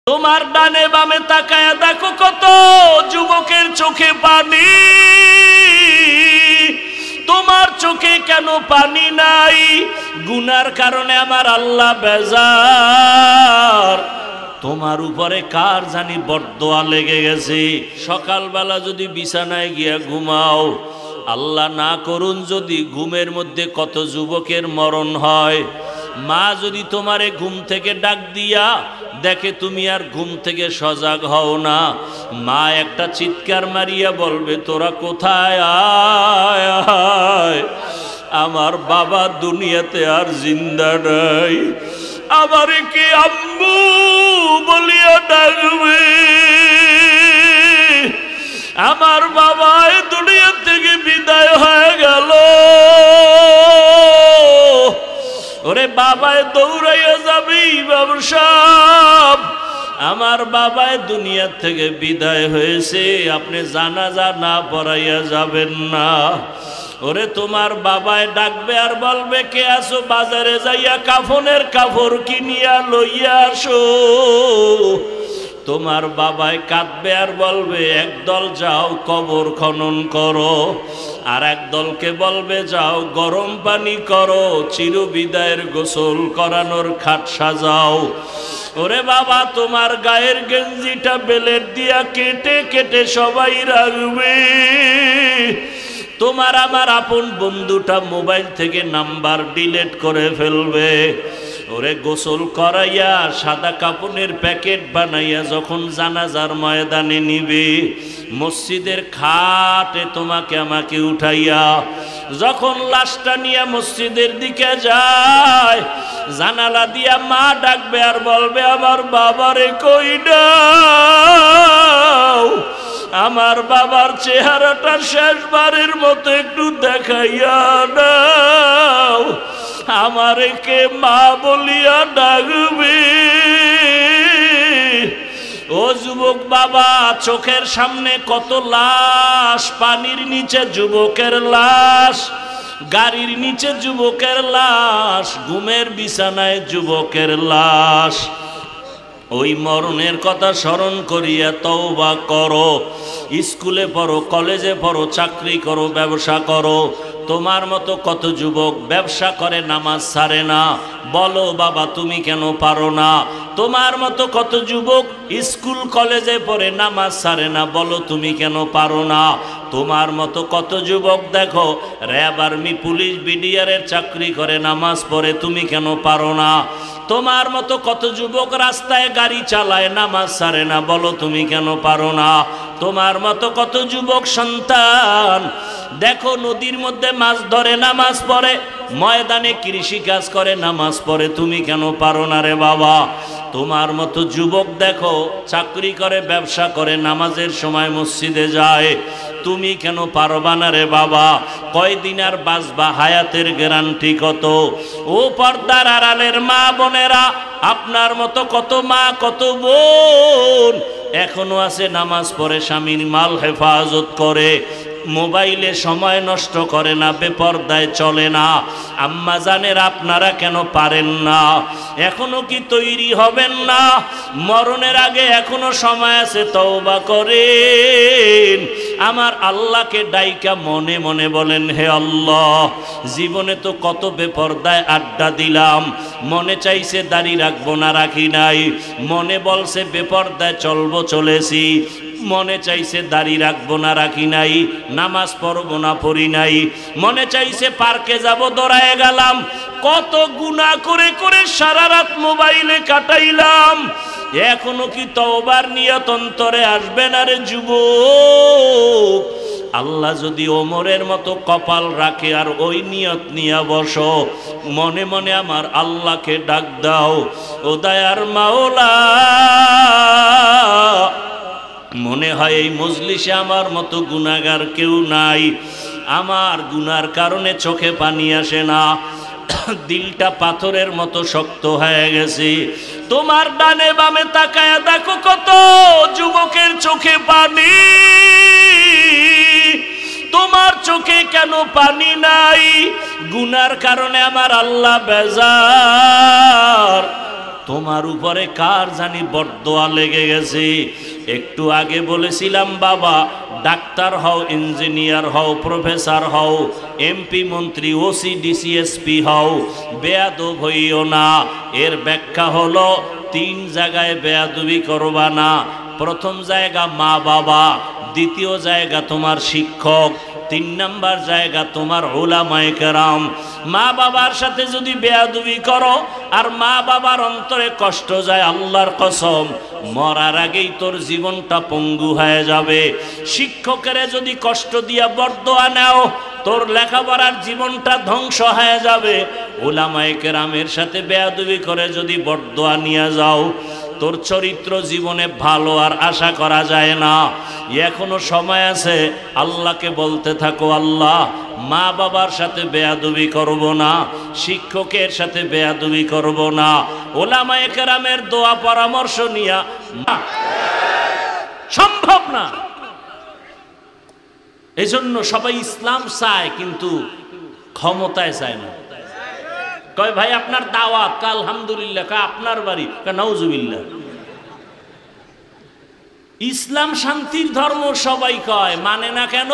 তোমার ডানে বামে তাকায়া দেখো কত যুবকের চোখে পানি। তোমার চোখে কেন পানি নাই? গুনার কারণে আমার আল্লাহ বেজার। তোমার উপরে কার জানি বরদোয়া লেগে গেছে। সকালবেলা যদি বিছানায় গিয়া ঘুমাও, আল্লাহ না করুন যদি ঘুমের মধ্যে কত যুবকের মরণ হয়। মা যদি তোমারে ঘুম থেকে ডাক দিয়া দেখে তুমি আর ঘুম থেকে সজাগ হও না, মা একটা চিৎকার মারিয়া বলবে তোরা কোথায়, আয় আয়। আমার বাবা দুনিয়াতে আর জিন্দা নাই, আমারে কি আম্মু বলিয়া ডাকবে। আমার বাবা এই দুনিয়া থেকে বিদায় হয়ে গেল। ওরে বাবায় দৌড়াইয়া যাবি ব্যবসা, আমার বাবায় দুনিয়া থেকে বিদায় হয়েছে, আপনি জানাজা না পড়াইয়া যাবেন না। ওরে তোমার বাবায় ডাকবে আর বলবে কে আসো, বাজারে যাইয়া কাফনের কাপড় কিনিয়া লইয়া আসো। তোমার বাবায় কাঁদবে আর বলবে একদল যাও কবর খনন করো, আর এক দলকে বলবে যাও গরম পানি করো, চিরবিদায়ের গোসল করানোর খাট সাজাও। ওরে বাবা তোমার গায়ের গেঞ্জিটা বেলেট দিয়া কেটে কেটে সবাই রাখবে। তোমার আমার আপন বন্ধুটা মোবাইল থেকে নাম্বার ডিলিট করে ফেলবে। ওরে গোসল করাইয়া সাদা কাপড়ের প্যাকেট বানাইয়া যখন জানাজার ময়দানে নিবে, মসজিদের খাটে তোমাকে আমাকে উঠাইয়া যখন লাশটা নিয়ে মসজিদের দিকে যায়, জানালা দিয়া মা ডাকবে আর বলবে আমার বাবারে কই দাও, আমার বাবার চেহারাটা শেষবারের মতো একটু দেখাইয়া দাও, আমারে কে মা বলিয়া ডাকবে। ও যুবক বাবা, চোখের সামনে কত লাশ, পানির নিচে যুবকের লাশ, গাড়ির নিচে যুবকের লাশ, ঘুমের বিছানায় যুবকের লাশ। ওই মরণের কথা স্মরণ করিয়া তওবা করো। স্কুলে পড়ো, কলেজে পড়ো, চাকরি করো, ব্যবসা করো। তোমার মতো কত যুবক ব্যবসা করে নামাজ ছাড়ে না, বলো বাবা তুমি কেন পারো না? তোমার মতো কত যুবক স্কুল কলেজে পড়ে নামাজ ছাড়ে না, বলো তুমি কেন পারো না? তোমার মতো কত যুবক দেখো র্যাব, আর্মি, পুলিশ, বিডিআরের চাকরি করে নামাজ পড়ে, তুমি কেন পারো না? তোমার মতো কত যুবক রাস্তায় গাড়ি চালায় নামাজ ছাড়ে না, বলো তুমি কেন পারো না? তোমার মতো কত যুবক সন্তান দেখো নদীর মধ্যে মাছ ধরে নামাজ পড়ে, ময়দানে কৃষি কাজ করে নামাজ পড়ে, তুমি কেন পারো না রে বাবা? তোমার মতো যুবক দেখো চাকরি করে, ব্যবসা করে, নামাজের সময় মসজিদে যায়, তুমি কেন পারবা না রে বাবা? কয়দিন আর বাঁচবা, হায়াতের গ্যারান্টি কত? ও পর্দার আড়ালের মা বোনেরা, আপনার মতো কত মা কত বোন এখনো আছে নামাজ পড়ে, স্বামীর মাল হেফাজত করে, মোবাইলে সময় নষ্ট করে না, বেপরদায় চলে না। আম্মা জানের আপনারা কেন পারেন না? এখনো কি তৈরি হবেন না? মরণের আগে এখনো সময় আছে, তওবা করেন। আমার আল্লাহকে ডাইকা মনে মনে বলেন হে আল্লাহ, জীবনে তো কত বেপরদায় আড্ডা দিলাম, মনে চাইছে দাড়ি রাখবো না রাখি নাই, মনে বলছে বেপরদায় চলবো চলেছি, মনে চাইছে দাড়ি রাখবো না রাখি নাই, নামাজ পড়বো না পড়ি নাই, মনে চাইছে পার্কে যাব দৌড়ায় গেলাম, কত গুনাহ করে করে সারা রাত মোবাইলে কাটাইলাম। এখনো কি তওবার নিয়ত অন্তরে আসবে না রে যুবক? আল্লাহ যদি ওমরের মতো কপাল রাখে আর ওই নিয়ত নিয়ে বসো, মনে মনে আমার আল্লাহকে ডাক দাও, ও দয়ার মাওলা, মনে হয় এই মজলিসে আমার মতো গুনাহগার কেউ নাই, আমার গুনার কারণে চোখে পানি আসে না, দিলটা পাথরের মতো শক্ত হয়ে গেছে। তোমার ডানে বামে তাকায়া দেখো কত যুবকের চোখে পানি। তোমার চোখে কেন পানি নাই? গুনার কারণে আমার আল্লাহ বেজার। তোমার উপরে কার জানি বরদোয়া লেগে গেছে। একটু আগে বলেছিলাম বাবা, ডাক্তার হও, ইঞ্জিনিয়ার হও, প্রফেসর হও, এমপি, মন্ত্রী, ওসি, ডিসি, এসপি হও, বেয়াদব হইও না। এর ব্যাখ্যা হলো 3 জায়গায় বেয়াদবি করবা না। প্রথম জায়গা মা বাবা, দ্বিতীয় জায়গা তোমার শিক্ষক, 3 নাম্বার জায়গা তোমার উলামায়ে কেরাম। মা বাবার সাথে যদি বেয়াদবি করো আর মা বাবার অন্তরে কষ্ট যায়, আল্লাহর কসম মরার আগেই তোর জীবনটা পঙ্গু হয়ে যাবে। শিক্ষকের যদি কষ্ট দিয়া বরদোয়া নাও, তোর লেখাপড়ার জীবনটা ধ্বংস হয়ে যাবে। উলামায়ে কেরামের সাথে বেয়াদবি করে যদি বরদোয়া নিয়ে যাও, তোর চরিত্র জীবনে ভালো আর আশা করা যায় না। এখনো সময় আছে, আল্লাহকে বলতে থাকো, আল্লাহ মা বাবার সাথে বেয়াদবি করব না, শিক্ষকের সাথে বেয়াদবি করব না। উলামায়ে কেরামের দোয়া পরামর্শ নিয়া সম্ভব না। এজন্য সবাই ইসলাম চায় কিন্তু ক্ষমতায় চায় না। কয় ভাই আপনার দাওয়াত, কা আলহামদুলিল্লাহ, কা আপনার বাড়ি, কা নাউজুবিল্লাহ। ইসলাম শান্তির ধর্ম সবাই কয়, মানে না কেন?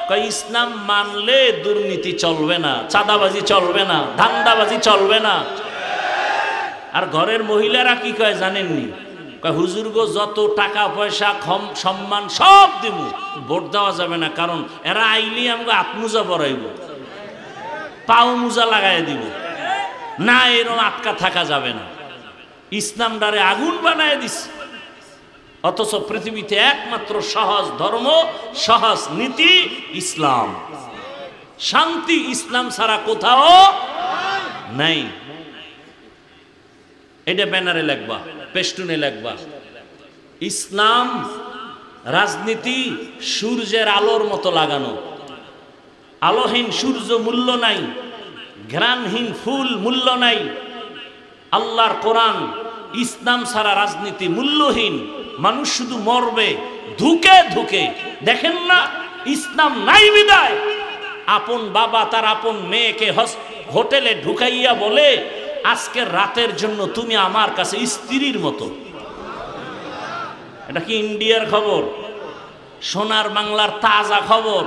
কয় ইসলাম মানলে দুর্নীতি চলবে না, চাঁদাবাজি চলবে না, ধান্দাবাজি চলবে না। আর ঘরের মহিলারা কি কয় জানেননি? কয় হুজুর গো, যত টাকা পয়সা সম্মান সব দিব, ভোট দেওয়া যাবে না, কারণ এরা আইলি আমাকে আত্মুজা পরাইব, পাও মুজা লাগাই দিব না, এরকম আটকা থাকা যাবে না। ইসলামটারে আগুন বানায় দিচ্ছে। অথচ পৃথিবীতে একমাত্র সহজ ধর্ম, সহজ নীতি ইসলাম। শান্তি ইসলাম ছাড়া কোথাও নাই। এটা ব্যানারে লিখবা, পেস্টুনে লিখবা। ইসলাম রাজনীতি সূর্যের আলোর মতো লাগানো। আলোহীন সূর্য মূল্য নাই, ঘ্রাণহীন ফুল মূল্য নাই। আল্লাহর কোরআন, ইসলাম ছাড়া রাজনীতি মূল্যহীন। মানুষ শুধু মরবে ধুকে ধুকে। দেখেন না, ইসলাম নাই বিদায় আপন বাবা তার আপন মেয়েকে হোটেলে ঢুকাইয়া বলে, আজকের রাতের জন্য তুমি আমার কাছে স্ত্রীর মতো। এটা কি ইন্ডিয়ার খবর? সোনার বাংলার তাজা খবর।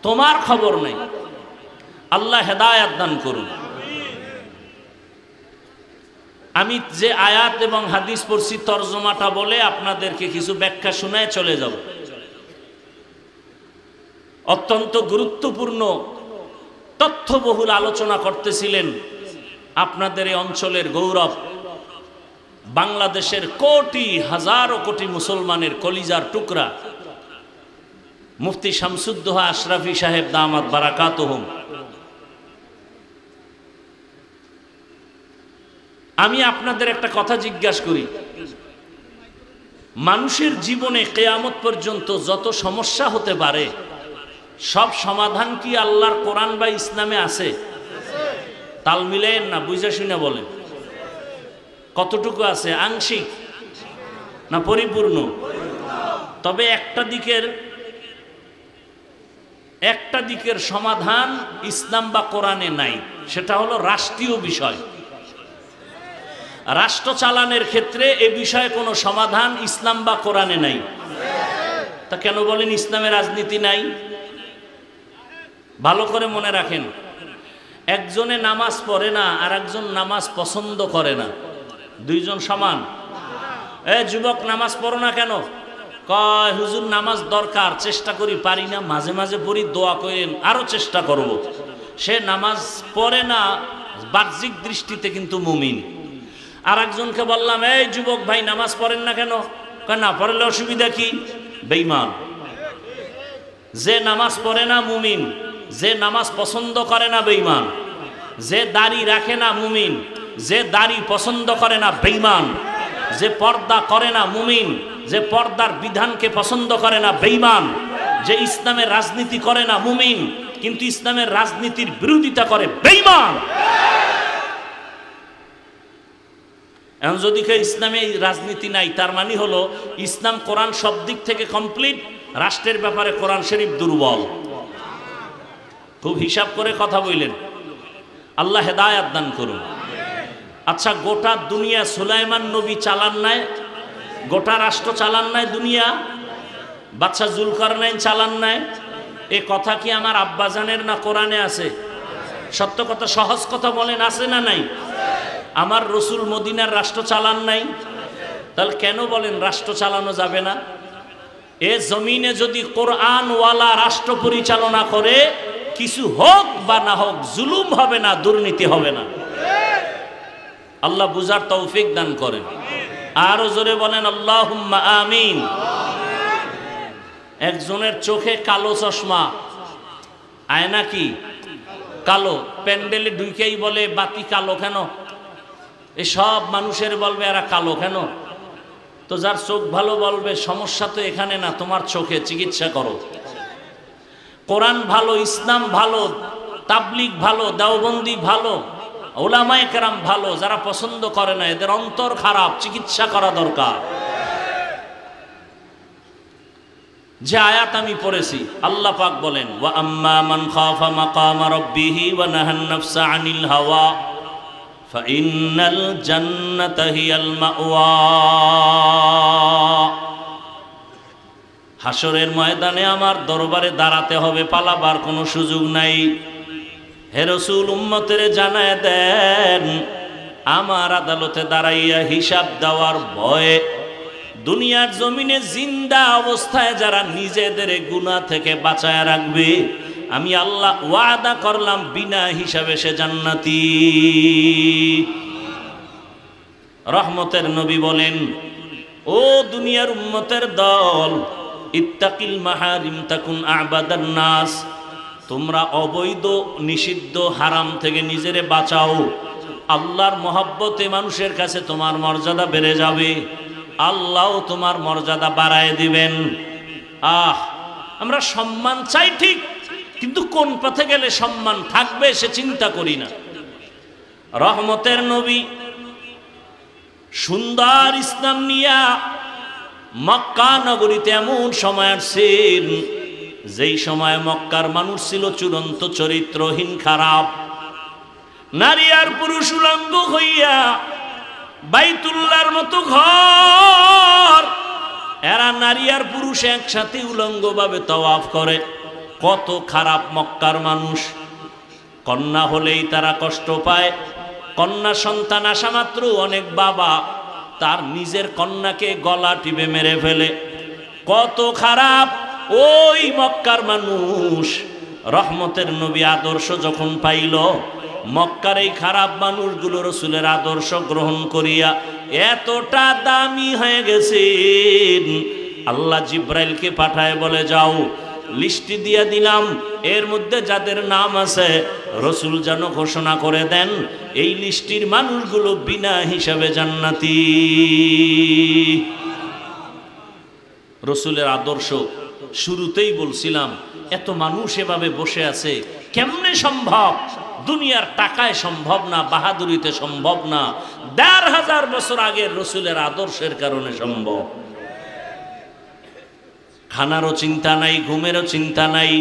তোমার খবর নাই। আল্লাহ হেদায়েত দান করুন। আমি যে আয়াত এবং হাদিস পড়ছি তরজমাটা বলে আপনাদেরকে কিছু ব্যাখ্যা শোনায় চলে যাব। অত্যন্ত গুরুত্বপূর্ণ তথ্যবহুল আলোচনা করতেছিলেন আপনাদের এই অঞ্চলের গৌরব, বাংলাদেশের কোটি হাজারো কোটি মুসলমানের কলিজার টুকরা মুফতি শামসুদ্দোহা আশরাফি সাহেব দামাত বারাকাতুহুম। আমি আপনাদের একটা কথা জিজ্ঞাসা করি, মানুষের জীবনে কিয়ামত পর্যন্ত যত সমস্যা হতে পারে সব সমাধান কি আল্লাহর কোরআন বা ইসলামে আছে? তাল মিলেন না, বুঝে শুনে বলেন। কতটুকু আছে? আংশিক না পরিপূর্ণ? তবে একটা দিকের সমাধান ইসলাম বা কোরআনে নাই, সেটা হলো রাষ্ট্রীয় বিষয়। রাষ্ট্র চালানোর ক্ষেত্রে এ বিষয়ে কোনো সমাধান ইসলাম বা কোরআনে নাই। তা কেন বলেন ইসলামে রাজনীতি নাই? ভালো করে মনে রাখেন, একজনে নামাজ পড়ে না আর একজন নামাজ পছন্দ করে না, দুইজন সমান? যুবক নামাজ পড়ো না কেন? কয় হুজুর নামাজ দরকার, চেষ্টা করি, পারি না, মাঝে মাঝে পড়ি, দোয়া করেন, আরো চেষ্টা করব। সে নামাজ পড়ে না, বাহ্যিক দৃষ্টিতে কিন্তু মুমিন। আর একজনকে বললাম, এই যুবক ভাই নামাজ পড়েন না কেন? কয় না পড়লে অসুবিধা কি? বেঈমান। যে নামাজ পড়ে না মুমিন, যে নামাজ পছন্দ করে না বেঈমান, যে দাড়ি রাখে না মুমিন, যে দাড়ি পছন্দ করে না বেঈমান, যে পর্দা করে না মুমিন, যে পর্দার বিধানকে পছন্দ করে না বেঈমান, যে ইসলামের রাজনীতি করে না মুমিন কিন্তু ইসলামের রাজনীতির বিরোধিতা করে বেঈমান। এখন যদি ইসলামে রাজনীতি নাই, তার মানে হলো ইসলাম কোরআন সব দিক থেকে কমপ্লিট, রাষ্ট্রের ব্যাপারে কোরআন শরীফ দুর্বল। খুব হিসাব করে কথা বললেন। আল্লাহ হেদায়েত দান করুন। আচ্ছা, গোটা দুনিয়া সুলাইমান নবী চালান নাই? গোটা রাষ্ট্র চালান নাই দুনিয়া? বাদশা জুলকারনাইন চালান নাই? এ কথা কি আমার আব্বাজানের না কোরআনে আছে? সত্য কথা, সহজ কথা বলেন, আছে না নাই? আমার রসুল মদিনার রাষ্ট্র চালান নাই? তাহলে কেন বলেন রাষ্ট্র চালানো যাবে না? এ জমিনে যদি কোরআনওয়ালা রাষ্ট্র পরিচালনা করে, কিছু হোক বা না হোক, জুলুম হবে না, দুর্নীতি হবে না। আল্লাহ বুঝার তৌফিক দান করেন। আরো জোরে বলেন আল্লাহুম্মা আমিন। একজনের চোখে কালো চশমা, আয়না কি কালো, প্যান্ডেলে ঢুকেই বলে বাতি কালো কেন? এই সব মানুষের বলবে এরা কালো কেন? তো যার চোখ ভালো বলবে সমস্যা তো এখানে না, তোমার চোখে, চিকিৎসা করো। কোরআন ভালো, ইসলাম ভালো, তাবলিগ ভালো, দেওবন্দি ভালো, ওলামায়ে কেরাম ভালো, যারা পছন্দ করে না এদের অন্তর খারাপ, চিকিৎসা করা দরকার। যে আয়াত আমি পড়েছি, আল্লাহ পাক বলেন ওয়া আম্মা মান খাফা মাকামা রাব্বিহি ওয়া নাহান নাফসা আনিল হাওয়া ফাইন্নাল জান্নাতা হিয়াল মাওয়া। হাসরের ময়দানে আমার দরবারে দাঁড়াতে হবে, পালাবার কোনো সুযোগ নাই। হে রাসূল, উম্মতের জানায় দেন, আমার আদালতে দাঁড়াইয়া হিসাব দেওয়ার ভয়ে দুনিয়ার জমিনে জিন্দা অবস্থায় যারা নিজেদের গুনাহ থেকে বাঁচায় রাখবে, আমি আল্লাহ ওয়াদা করলাম বিনা হিসাবে সে জান্নাতি। রহমতের নবী বলেন, ও দুনিয়ার উম্মতের দল, ইত্তাকিল মাহারিম তাকুন আবাদান নাস, তোমরা অবৈধ নিষিদ্ধ হারাম থেকে নিজেরে বাঁচাও। আল্লাহর মহব্বতে মানুষের কাছে তোমার মর্যাদা বেড়ে যাবে, আল্লাহও তোমার মর্যাদা বাড়ায় দিবেন। আমরা সম্মান চাই ঠিক, কিন্তু কোন পথে গেলে সম্মান থাকবে সে চিন্তা করি না। রহমতের নবী সুন্দর ইসলাম নিয়া মক্কা নগরীতে এমন সময় আসছেন যেই সময় মক্কার মানুষ ছিল চূড়ান্ত চরিত্রহীন, খারাপ। নারী আর পুরুষ উলঙ্গ হইয়া বাইতুল্লাহর মতো ঘর, এরা নারী আর পুরুষ একসাথে উলঙ্গ ভাবে তাওয়াফ করে। কত খারাপ মক্কার মানুষ। কন্যা হলেই তারা কষ্ট পায়, কন্যা সন্তান আসা মাত্র অনেক বাবা তার নিজের কন্যাকে গলা টিপে মেরে ফেলে। কত খারাপ ওই মক্কার মানুষ। রহমতের নবী আদর্শ যখন পাইল, মক্কার এই খারাপ মানুষগুলো রাসূলের আদর্শ গ্রহণ করিয়া এতটা দামি হয়ে গেছেন, আল্লাহ জিব্রাইলকে পাঠায় বলে, যাও লিস্টি দিয়া দিলাম, এর মধ্যে যাদের নাম আছে রাসূল যেন ঘোষণা করে দেন এই লিস্টির মানুষগুলো বিনা হিসাবে জান্নাতি। রাসূলের আদর্শ শুরুতেই বলছিলাম, এত মানুষ এভাবে বসে আছে কেমনে সম্ভব? দুনিয়ার টাকায় সম্ভব না, বাহাদুরিতে সম্ভব না, ১৫০০ বছর আগের রাসূলের আদর্শের কারণে সম্ভব। খানারও চিন্তা নাই, ঘুমেরও চিন্তা নাই,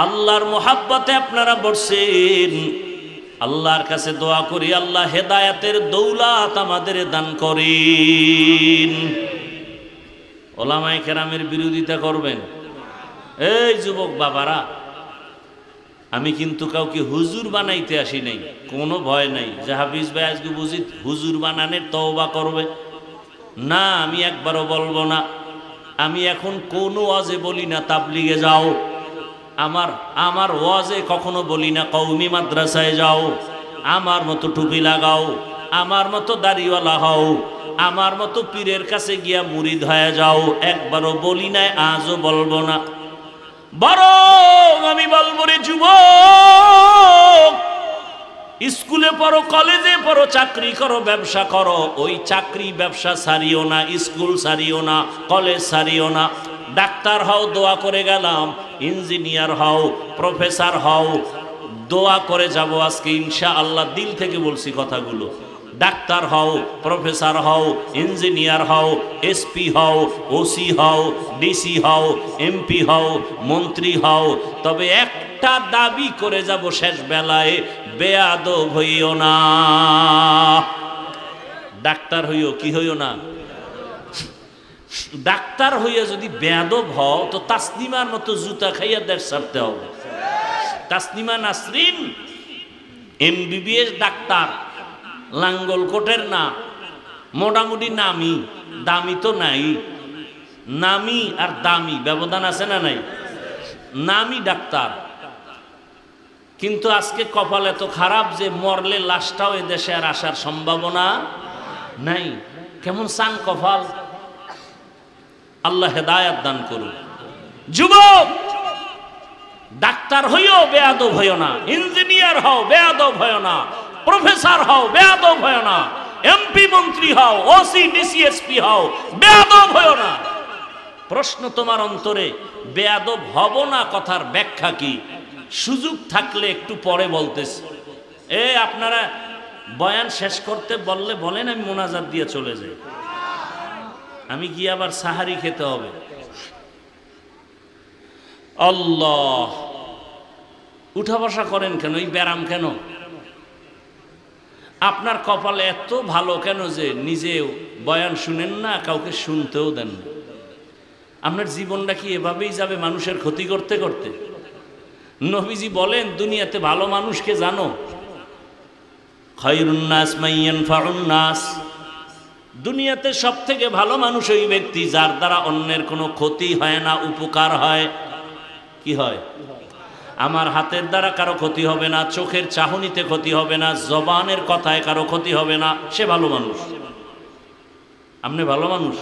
আল্লাহর মোহাব্বতে আপনারা বসছেন। আল্লাহর কাছে দোয়া করি, আল্লাহ হেদায়েতের দৌলত আমাদের দান করেন। ওলামায়ে কেরামের বিরোধিতা করবেন। এই যুবক বাবারা, আমি কিন্তু কাউকে হুজুর বানাইতে আসি নাই, কোনো ভয় নাই যে হাফিজ ভাই আজকে বুঝি হুজুর বানানোর তওবা করবে না, আমি একবারও বলবো না। আমি এখন কোনো ওয়াজে বলি না তাবলিগে যাও, আমার ওয়াজে কখনো বলি না কওমি মাদ্রাসায় যাও, আমার মতো টুপি লাগাও, আমার মতো দাড়িওয়ালা হও, আমার মতো পীরের কাছে গিয়া মুরিদ হয়ে যাও, একবারও বলি নাই, আজও বলবো না। বরং আমি বলবো, রে যুবক, স্কুলে পড়ো, কলেজে পড়ো, চাকরি করো, ব্যবসা করো, ওই চাকরি ব্যবসা ছাড়িও না, স্কুল ছাড়িও না, কলেজ ছাড়িও না। ডাক্তার হও, দোয়া করে গেলাম, ইঞ্জিনিয়ার হও, প্রফেসর হও, দোয়া করে যাব আজকে ইনশাআল্লাহ, দিল থেকে বলছি কথাগুলো। ডাক্তার হও, প্রফেসর হও, ইঞ্জিনিয়ার হও, এসপি হও, ওসি হও, ডিসি হও, এমপি হও, মন্ত্রী হও, তবে একটা দাবি করে যাব শেষ বেলায়, বেয়াদব হইও না। ডাক্তার হইও, কি হইও না? ডাক্তার হইয়া যদি বেয়াদব হও তো তাসনিমার মতো জুতা খাইয়া দেশ ছাড়তে হবে। তাসনিমা নাসরিন MBBS ডাক্তার, লাঙ্গল কোটের না, মোটামুটি নামি, দামি তো নাই। নামি আর দামি ব্যবধান আছে না নাই? নামি ডাক্তার, কিন্তু আজকে কপাল এত খারাপ যে মরলে লাশটাও এদেশে আর আসার সম্ভাবনা নাই। কেমন সাং কপাল! আল্লাহ হেদায়াত দান করুন। যুবক, ডাক্তার হইও বেয়াদব হইও না, ইঞ্জিনিয়ার হও বেয়াদব হইও না, প্রফেসর হও বেয়াদব হইও না, MP মন্ত্রী হও, OC DCSP হও বেয়াদব হইও না। প্রশ্ন তোমার অন্তরে, বেয়াদব হব না কথার ব্যাখ্যা কি? সুযোগ থাকলে একটু পরে বলতেছি। আপনারা বয়ান শেষ করতে বললে বলেন, আমি মোনাজাত দিয়ে চলে যাই। আমি গিয়ে আবার সাহারি খেতে হবে। আল্লাহ, উঠা বসা করেন কেন? এই ব্যারাম কেন? আপনার কপাল এত ভালো কেন যে নিজেও বয়ান শুনেন না, কাউকে শুনতেও দেন না? আপনার জীবনটা কি এভাবেই যাবে মানুষের ক্ষতি করতে করতে? নবীজি বলেন, দুনিয়াতে ভালো মানুষকে জানো? খায়রুন নাস মান ইয়ানফাউন নাস। দুনিয়াতে সব থেকে ভালো মানুষ ওই ব্যক্তি যার দ্বারা অন্যের কোনো ক্ষতি হয় না, উপকার হয়। কি হয়? আমার হাতের দ্বারা কারো ক্ষতি হবে না, চোখের চাহনিতে ক্ষতি হবে না, জবানের কথায় কারো ক্ষতি হবে না, সে ভালো মানুষ। আপনি ভালো মানুষ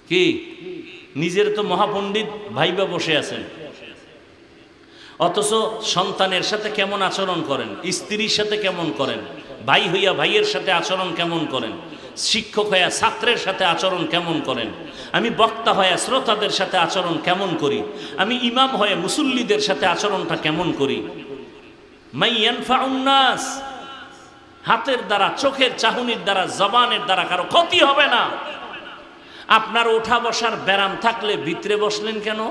কি? নিজের তো মহাপণ্ডিত ভাইবা বসে আছেন, অথচ সন্তানের সাথে কেমন আচরণ করেন, স্ত্রীর সাথে কেমন করেন, ভাই হইয়া ভাইয়ের সাথে আচরণ কেমন করেন, শিক্ষক হইয়া ছাত্রের সাথে আচরণ কেমন করেন, আমি বক্তা হয়ে শ্রোতাদের সাথে আচরণ কেমন করি, আমি ইমাম হয়ে মুসল্লিদের সাথে আচরণটা কেমন করি। মান ইয়ানফাউন নাস, হাতের দ্বারা, চোখের চাহনির দ্বারা, জবানের দ্বারা কারো ক্ষতি হবে না। আপনার ওঠা বসার ব্যারাম থাকলে ভিতরে বসলেন কেন?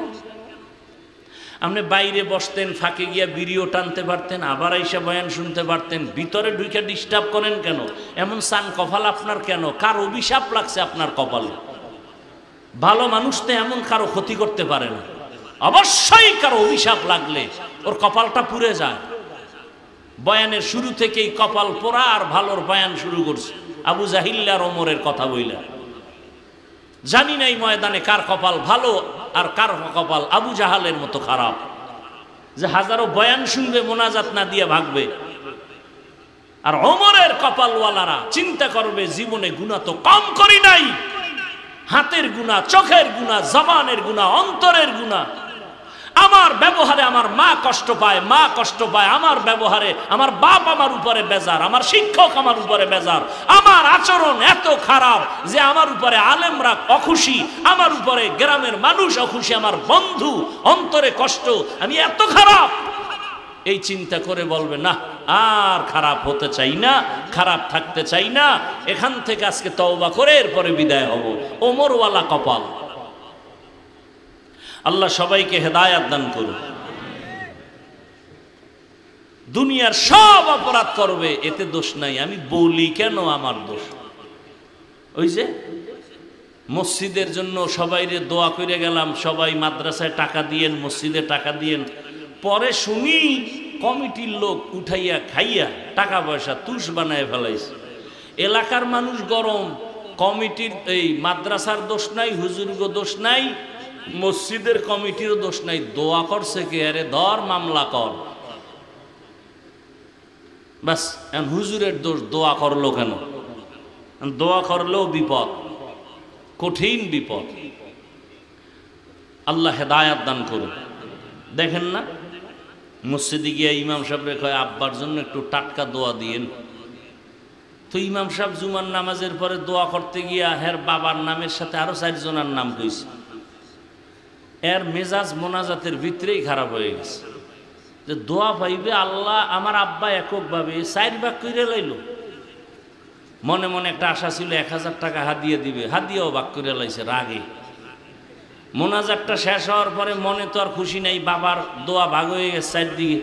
আপনি বাইরে বসতেন, ফাঁকে গিয়া বিড়িও টানতে পারতেন, আবার আইসা বয়ান শুনতে পারতেন, ভিতরে ঢুকে ডিস্টার্ব করেন কেন? এমন সান কপাল আপনার কেন? কার অভিশাপ লাগছে আপনার কপালে? ভালো মানুষ তো এমন কারো ক্ষতি করতে পারে না। অবশ্যই কারো অভিশাপ লাগলে ওর কপালটা পুড়ে যায়। বয়ানের শুরু থেকেই কপাল পোড়া আর ভালোর বয়ান শুরু করছে। আবু জাহিল আর ওমরের কথা বইলা জানি নাই ময়দানে কার কপাল ভালো আর কার কপাল আবু জাহালের মতো খারাপ, যে হাজারো বয়ান শুনবে মোনাজাত না দিয়ে ভাগবে। আর ওমরের কপালওয়ালারা চিন্তা করবে, জীবনে গুনাহ তো কম করি নাই, হাতের গুনাহ, চোখের গুনাহ, জবানের গুনাহ, অন্তরের গুনাহ। আমার ব্যবহারে আমার মা কষ্ট পায়, মা কষ্ট পায় আমার ব্যবহারে, আমার বাপ আমার উপরে বেজার, আমার শিক্ষক আমার উপরে বেজার, আমার আচরণ এত খারাপ যে আমার উপরে আলেমরা অখুশি, আমার উপরে গ্রামের মানুষ অখুশি, আমার বন্ধু অন্তরে কষ্ট, আমি এত খারাপ। এই চিন্তা করে বলবে, না আর খারাপ হতে চাই না, খারাপ থাকতে চাই না, এখান থেকে আজকে তওবা করে এরপরে বিদায় হব। ওমরওয়ালা কপাল। আল্লাহ সবাইকে হেদায়াত দান করুন। দুনিয়ার সব অপরাধ করবে, এতে দোষ নাই। আমি বলি কেন আমার দোষ? ওই যে মসজিদের জন্য সবাইরে দোয়া করে গেলাম, সবাই মাদ্রাসায় টাকা দিয়েন, মসজিদে টাকা দিয়েন, পরে শুনি কমিটির লোক উঠাইয়া খাইয়া টাকা পয়সা তুষ বানায় ফেলাইছে। এলাকার মানুষ গরম, কমিটির এই মাদ্রাসার দোষ নাই, হুজুরগো দোষ নাই, মসজিদের কমিটিরও দোষ নাই। দোয়া করছে কে? আরে ধর মামলা কর। বাস, হুজুরের দোষ, দোয়া করলো কেন? দোয়া করলেও বিপদ, কঠিন বিপদ। আল্লাহ হেদায়াত দান করুন। দেখেন না, মসজিদে গিয়া ইমাম সাহেবরে কয় আব্বার জন্য একটু টাটকা দোয়া দিয়েন। তো ইমাম সাহেব জুমার নামাজের পরে দোয়া করতে গিয়া হের বাবার নামের সাথে আরো 4 জনের নাম কইছে। এর মেজাজ মোনাজাতের ভিতরেই খারাপ হয়ে গেছে, যে দোয়া পাইবে আল্লাহ, আমার আব্বা এককভাবে 4 ভাগ করে লাইল। মনে মনে একটা আশা ছিল 1000 টাকা হাদিয়া দিবে, হাদিয়াও ভাগ করে লাইছে রাগে। মোনাজাতটা শেষ হওয়ার পরে মনে তো আর খুশি নাই, বাবার দোয়া ভাগ হয়ে গেছে চারদিকে।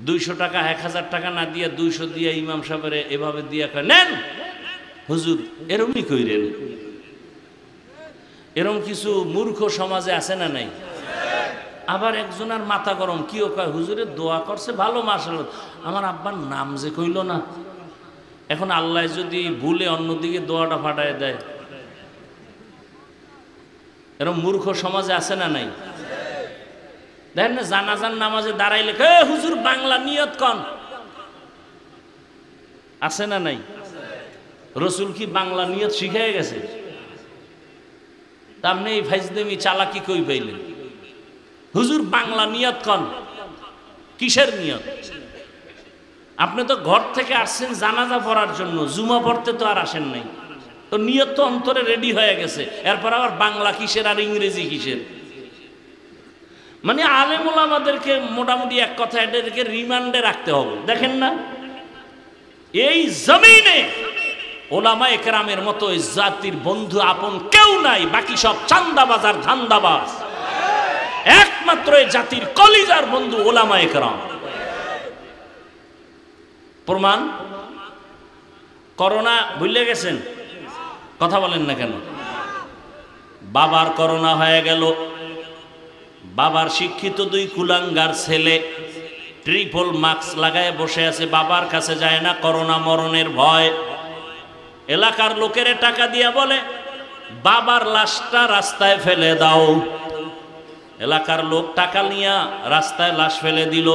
200 টাকা 1000 টাকা না দিয়ে 200 দিয়ে ইমাম সাহেবের এভাবে দিয়ে নেন হুজুর, এরমই কইরেন। এরম কিছু মূর্খ সমাজে আছে না নাই? আবার একজনের মাথা গরম, কিও কয় হুজুরের দোয়া করছে ভালো, মাশাআল্লাহ, আমার আব্বার নাম যে কইল না, এখন আল্লাহ যদি ভুলে অন্যদিকে দোয়াটা ফাটায় দেয়। এরকম মূর্খ সমাজে আছে না নাই? দেখেন না জানাজার নামাজে দাঁড়াইলে হুজুর বাংলা নিয়ত কন, আছে না নাই? রসুল কি বাংলা নিয়ত শিখে গেছে? আপনি এই ফাইজদেমি চালাকি কই পাইলেন? হুজুর বাংলা নিয়ত কন, কিসের নিয়ত? আপনি তো ঘর থেকে আসছেন জানাজা পড়ার জন্য, জুমা পড়তে তো আর আসেন নাই, তো নিয়ত তো অন্তরে রেডি হয়ে গেছে, এরপর আবার বাংলা কিসের আর ইংরেজি কিসের? মানে আলেম ওলামাদেরকে মোটামুটি এক কথা এদেরকে রিমান্ডে রাখতে হবে। দেখেন না এই জমিনে ওলামা একরামের মতো জাতির বন্ধু আপন কেউ নাই, বাকি সব চান্দাবাজ আর ধান্দাবাজ। একমাত্র এই জাতির কলিজার বন্ধু ওলামা একরাম। প্রমাণ করোনা ভুলে গেছেন? কথা বলেন না কেন? বাবার করোনা হয়ে গেল, বাবার শিক্ষিত 2 কুলাঙ্গার ছেলে ট্রিপল মাস্ক লাগায় বসে আছে, বাবার কাছে যায় না, করোনা মরণের ভয়। এলাকার লোকের টাকা দিয়া বলে বাবার লাশটা রাস্তায় ফেলে দাও। এলাকার লোক টাকা নিয়া রাস্তায় লাশ ফেলে দিল।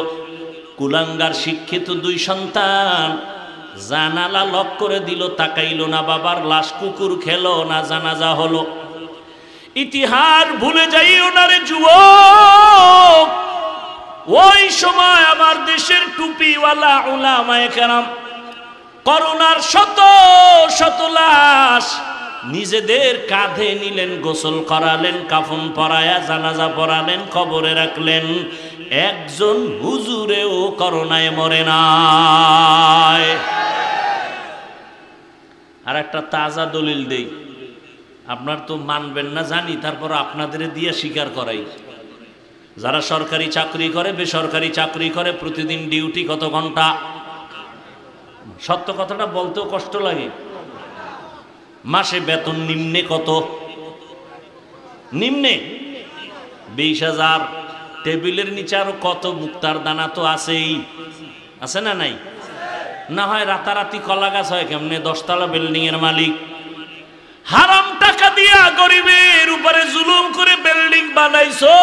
কুলাঙ্গার শিক্ষিত 2 সন্তান জানালা লক করে দিল, তাকাইল না, বাবার লাশ কুকুর খেলো না, জানাজা হলো। ইতিহাস ভুলে যাইও না রে যুবক, ওই সময় আমার দেশের টুপিওয়ালা উলামায়ে কেরাম করোনার শত শত লাশ নিজেদের কাঁধে নিলেন, গোসল করালেন, কাফন পরায়া জানাজা পড়ালেন, কবরে রাখলেন। একজন হুজুরেও করোনায় মরে নাই। আর একটা তাজা দলিল দেই, আপনার তো মানবেন না জানি, তারপর আপনাদের দিয়ে স্বীকার করাই। যারা সরকারি চাকরি করে, বেসরকারি চাকরি করে, প্রতিদিন ডিউটি কত ঘন্টা? সত্য কথাটা বলতেও কষ্ট লাগে। মাসে বেতন নিম্নে কত? নিম্নে 20,000। টেবিলের নিচে আরো কত মুক্তার দানা তো আছেই, আছে না নাই? না হয় রাতারাতি কলা গাছ হয় কেমনে? 10 তলা বিল্ডিং এর মালিক। হারাম টাকা দিয়া গরিবের উপরে জুলুম করে বিল্ডিং বানাইছো,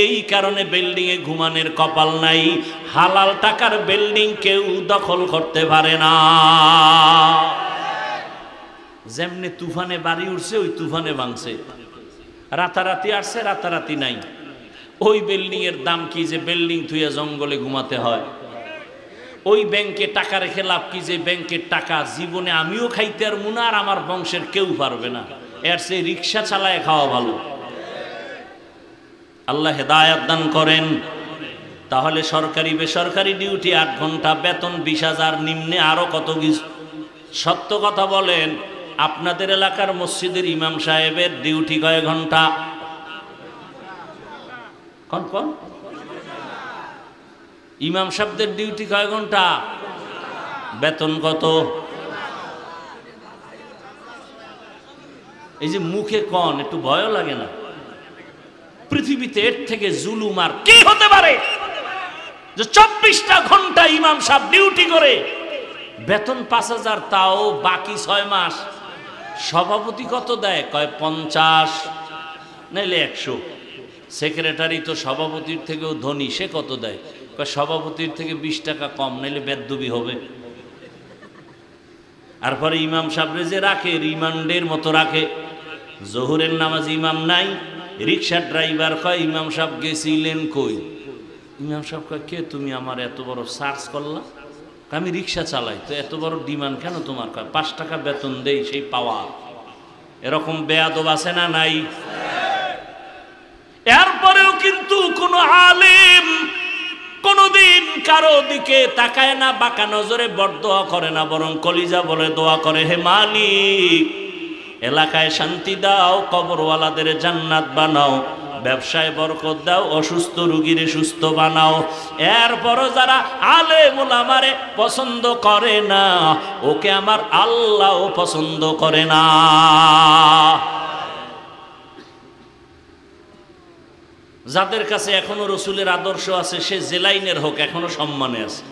এই কারণে বিল্ডিং এ ঘুমানোর কপাল নাই। হালাল টাকার বিল্ডিং কেউ দখল করতে পারে না। যেমনি তুফানে বাড়ি উঠছে, ওই তুফানে ভাঙছে। রাতারাতি আসছে, রাতারাতি নাই। ওই বিল্ডিং এর দাম কি যে বিল্ডিং থুইয়া জঙ্গলে ঘুমাতে হয়? ওই ব্যাংকে টাকা রেখে লাভ কি যে ব্যাংকের টাকা জীবনে আমিও খাইতে আর মুনা আর আমার বংশের কেউ পারবে না, এর চেয়ে রিক্সা চালায় খাওয়া ভালো। আল্লাহ হেদায়াত দান করেন। তাহলে সরকারি বেসরকারি ডিউটি 8 ঘন্টা, বেতন 20,000, নিম্নে আরো কত কিছু। সত্য কথা বলেন, আপনাদের এলাকার মসজিদের ইমাম সাহেবের ডিউটি কয় ঘন্টা? কোন কোন ইমাম সাহেবদের ডিউটি কয় ঘন্টা? বেতন কত? এই যে মুখে কন, একটু ভয় লাগে না? পৃথিবীতে এর থেকে জুলুম আর কি হতে পারে যে 24টা ঘন্টা ইমাম সাহেব ডিউটি করে বেতন 5,000, তাও বাকি 6 মাস। সভাপতি কত দেয়? কয় 50, নাইলে 100। সেক্রেটারি তো সভাপতির থেকেও ধনী, সে কত দেয়? কয় সভাপতির থেকে 20 টাকা কম, নাইলে বেদবি হবে। আর পরে ইমাম সাহেবরে যে রাখে রিমান্ডের মতো রাখে। জোহরের নামাজ ইমাম নাই, রিক্সার ড্রাইভার কয় ইমাম সাহেব গেছিলেন কই? ইমাম সাহেব কয় কে তুমি? আমার এত বড় সার্চ করলা? আমি রিক্সা চালাই, তো এত বড় ডিমান্ড কেন তোমার? কয় 5 টাকা বেতন দেই, সেই পাওয়া। এরকম বেয়াদব আছে না নাই? এরপরেও কিন্তু কোন আলেম কোনদিন কারো দিকে তাকায় না, বাঁকা নজরে বরদোয়া করে না, বরং কলিজা বলে দোয়া করে, হে মালিক এলাকায় শান্তি দাও, কবরওয়ালাদের জান্নাত বানাও, ব্যবসায় বরকত দাও, অসুস্থ রোগীর সুস্থ বানাও। এরপরও যারা আলেম ওলামারে পছন্দ করে না, ওকে আমার আল্লাহও পছন্দ করে না। যাদের কাছে এখনো রসুলের আদর্শ আছে, সে যে লাইনের হোক, এখনো সম্মানে আছে।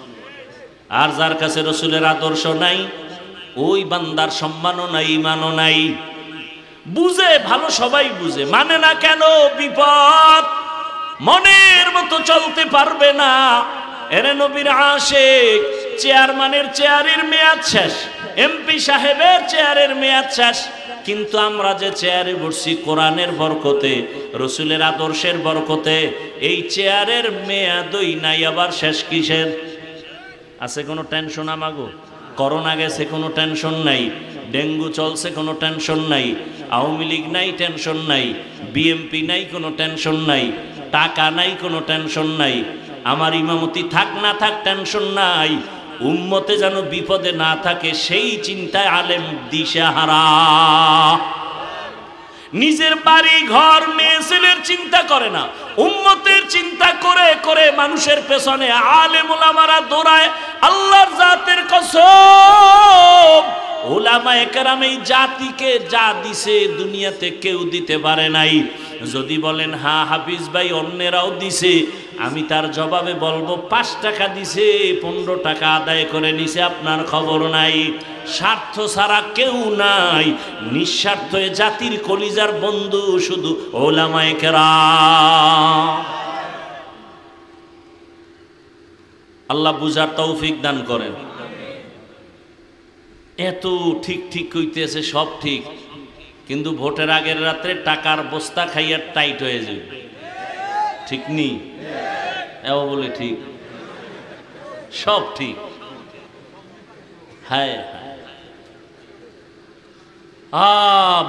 আর যার কাছে রসুলের আদর্শ নাই, ওই বান্দার সম্মানও নাই, ইমানও নাই। বুঝে ভালো, সবাই বুঝে, মানে না কেন? বিপদ, মনের মতো চলতে পারবে না। এরে নবীর আশিক, চেয়ারম্যানের চেয়ারের মেয়াদ শেষ, এমপি সাহেবের চেয়ারের মেয়াদ শেষ, কিন্তু আমরা যে চেয়ারে বসছি কোরআনের বরকতে, রসুলের আদর্শের বরকতে, এই চেয়ারের মেয়াদই নাই, আবার শেষ কিসের? আছে কোনো টেনশন আমাগো? করোনা গেছে, কোনো টেনশন নাই। ডেঙ্গু চলছে, কোনো টেনশন নাই। আওয়ামী লীগ নাই, টেনশন নাই। বিএমপি নাই, কোনো টেনশন নাই। টাকা নাই, কোনো টেনশন নাই। আমার ইমামতি থাক না থাক, টেনশন নাই। উম্মতে যেন বিপদে না থাকে, সেই চিন্তায় আলেম দিশাহারা। নিজের বাড়ি ঘর মেয়ে ছেলের চিন্তা করে না, উম্মতের চিন্তা করে করে মানুষের পেছনে আলেম ওলামারা দৌড়ায়। আল্লাহর জাতের কসম, ওলামায়ে কেরাম এই জাতিকে যা দিছে দুনিয়াতে কেউ দিতে পারে নাই। যদি বলেন হ্যাঁ হাফিজ ভাই অন্যেরাও দিছে, আমি তার জবাবে বলবো 5 টাকা দিছে, 15 টাকা আদায় করে নিছে, আপনার খবর নাই। স্বার্থ ছাড়া কেউ নাই, নিঃস্বার্থ জাতির কলিজার বন্ধু শুধু ওলামায়ে কেরাম। আল্লাহ বুঝার তৌফিক দান করেন। এত ঠিক ঠিক কইতেছে, সব ঠিক, কিন্তু ভোটের আগের রাত্রে টাকার বস্তা খাইয়া টাইট হয়ে যাবে, ঠিক নি? এও বলে ঠিক, সব ঠিক। হ্যাঁ,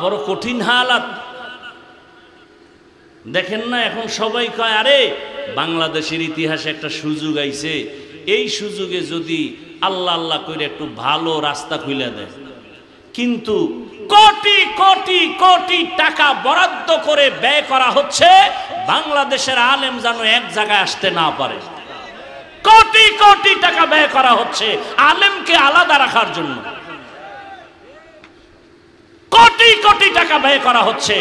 বড় কঠিন হালাত। দেখেন না, এখন সবাই কয় আরে বাংলাদেশের ইতিহাসে একটা সুযোগ আইছে, এই সুযোগে যদি আল্লাহ আল্লাহ করে একটু ভালো রাস্তা খুলে দেয়। কিন্তু কোটি কোটি কোটি টাকা বরাদ্দ করে ব্যয় করা হচ্ছে বাংলাদেশের আলেম যেন এক জায়গায় আসতে না পারে। কোটি কোটি টাকা ব্যয় করা হচ্ছে আলেমকে আলাদা রাখার জন্য। কোটি কোটি টাকা ব্যয় করা হচ্ছে।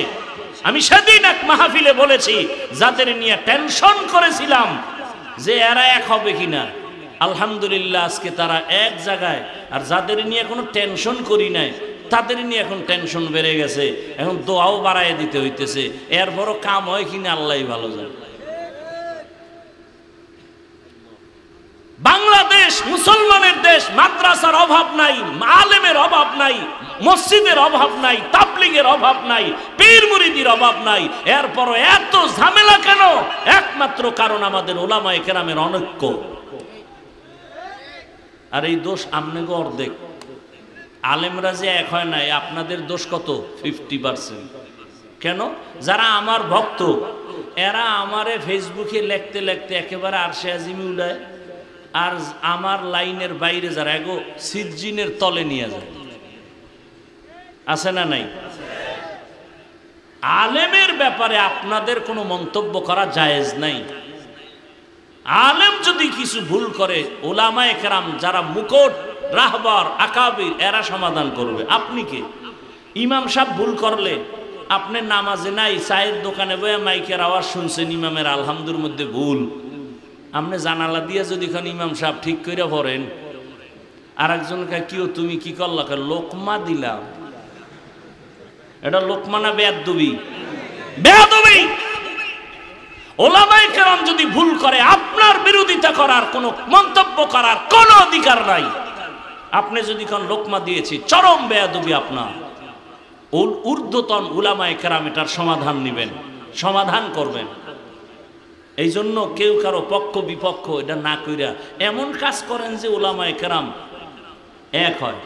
আমি সেদিন এক মাহফিলে বলেছি, যাদের নিয়ে টেনশন করেছিলাম যে এরা এক হবে কিনা, আলহামদুলিল্লাহ আজকে তারা এক জায়গায়। আর যাদের নিয়ে কোনো টেনশন করি নাই, তাদের নিয়ে এখন টেনশন বেড়ে গেছে, এখন দোয়াও বাড়ায় দিতে হইতেছে। এরপরও কাম হয় কিনা আল্লাহই ভালো জানে। বাংলাদেশ মুসলমানের দেশ, মাদ্রাসার অভাব নাই, আলেমের অভাব নাই, মসজিদের অভাব নাই, তাবলীগের অভাব নাই, পীর মুরিদির অভাব নাই। এরপরও এত ঝামেলা কেন? একমাত্র কারণ আমাদের ওলামায়ে কেরামের অনৈক্য। আর এই দোষ আমনেগো অর্ধেক। আলেমরা যে এক হয় নাই, আপনাদের দোষ কত? 50%। কেন? যারা আমার ভক্ত, এরা আমারে ফেসবুকে লিখতে লিখতে একেবারে আরশে আজিমে উড়ায়, আর আমার লাইনের বাইরে যারা এগো সিজ্জিনের তলে নিয়ে যায়। আছে না নাই? আলেমের ব্যাপারে আপনাদের কোনো মন্তব্য করা জায়েজ নাই। আলেম যদি কিছু ভুল করে, ওলামায়ে কেরাম যারা মুকুট রাহবার আকাবির, এরা সমাধান করবে। আপনি কে? ইমাম সাহেব ভুল করলে আপনি নামাজে নাই, চায়ের দোকানে বয়ে মাইকের আওয়াজ শুনছেন ইমামের আলহামদুর মধ্যে ভুল, আপনি জানালা দিয়ে যদি খান ইমাম সাহেব ঠিক করে পড়েন, আর একজনকে কিও তুমি কি করলা? লোকমা দিলাম। এটা লোকমা না বেয়াদবি? বেয়াদবি। ওলামায়ে কেরাম যদি ভুল করে, আপনার বিরোধিতা করার, কোনো মন্তব্য করার কোনো অধিকার নাই। আপনি যদি কোন লোকমা দিয়েছি, চরম বেয়াদবি আপনার। ঊর্ধ্বতন উলামায়ে কেরাম এটার সমাধান নেবেন, সমাধান করবেন। এই জন্য কেউ কারো পক্ষ বিপক্ষ এটা না কইরা এমন কাজ করেন যে উলামায়ে কেরাম এক হয়।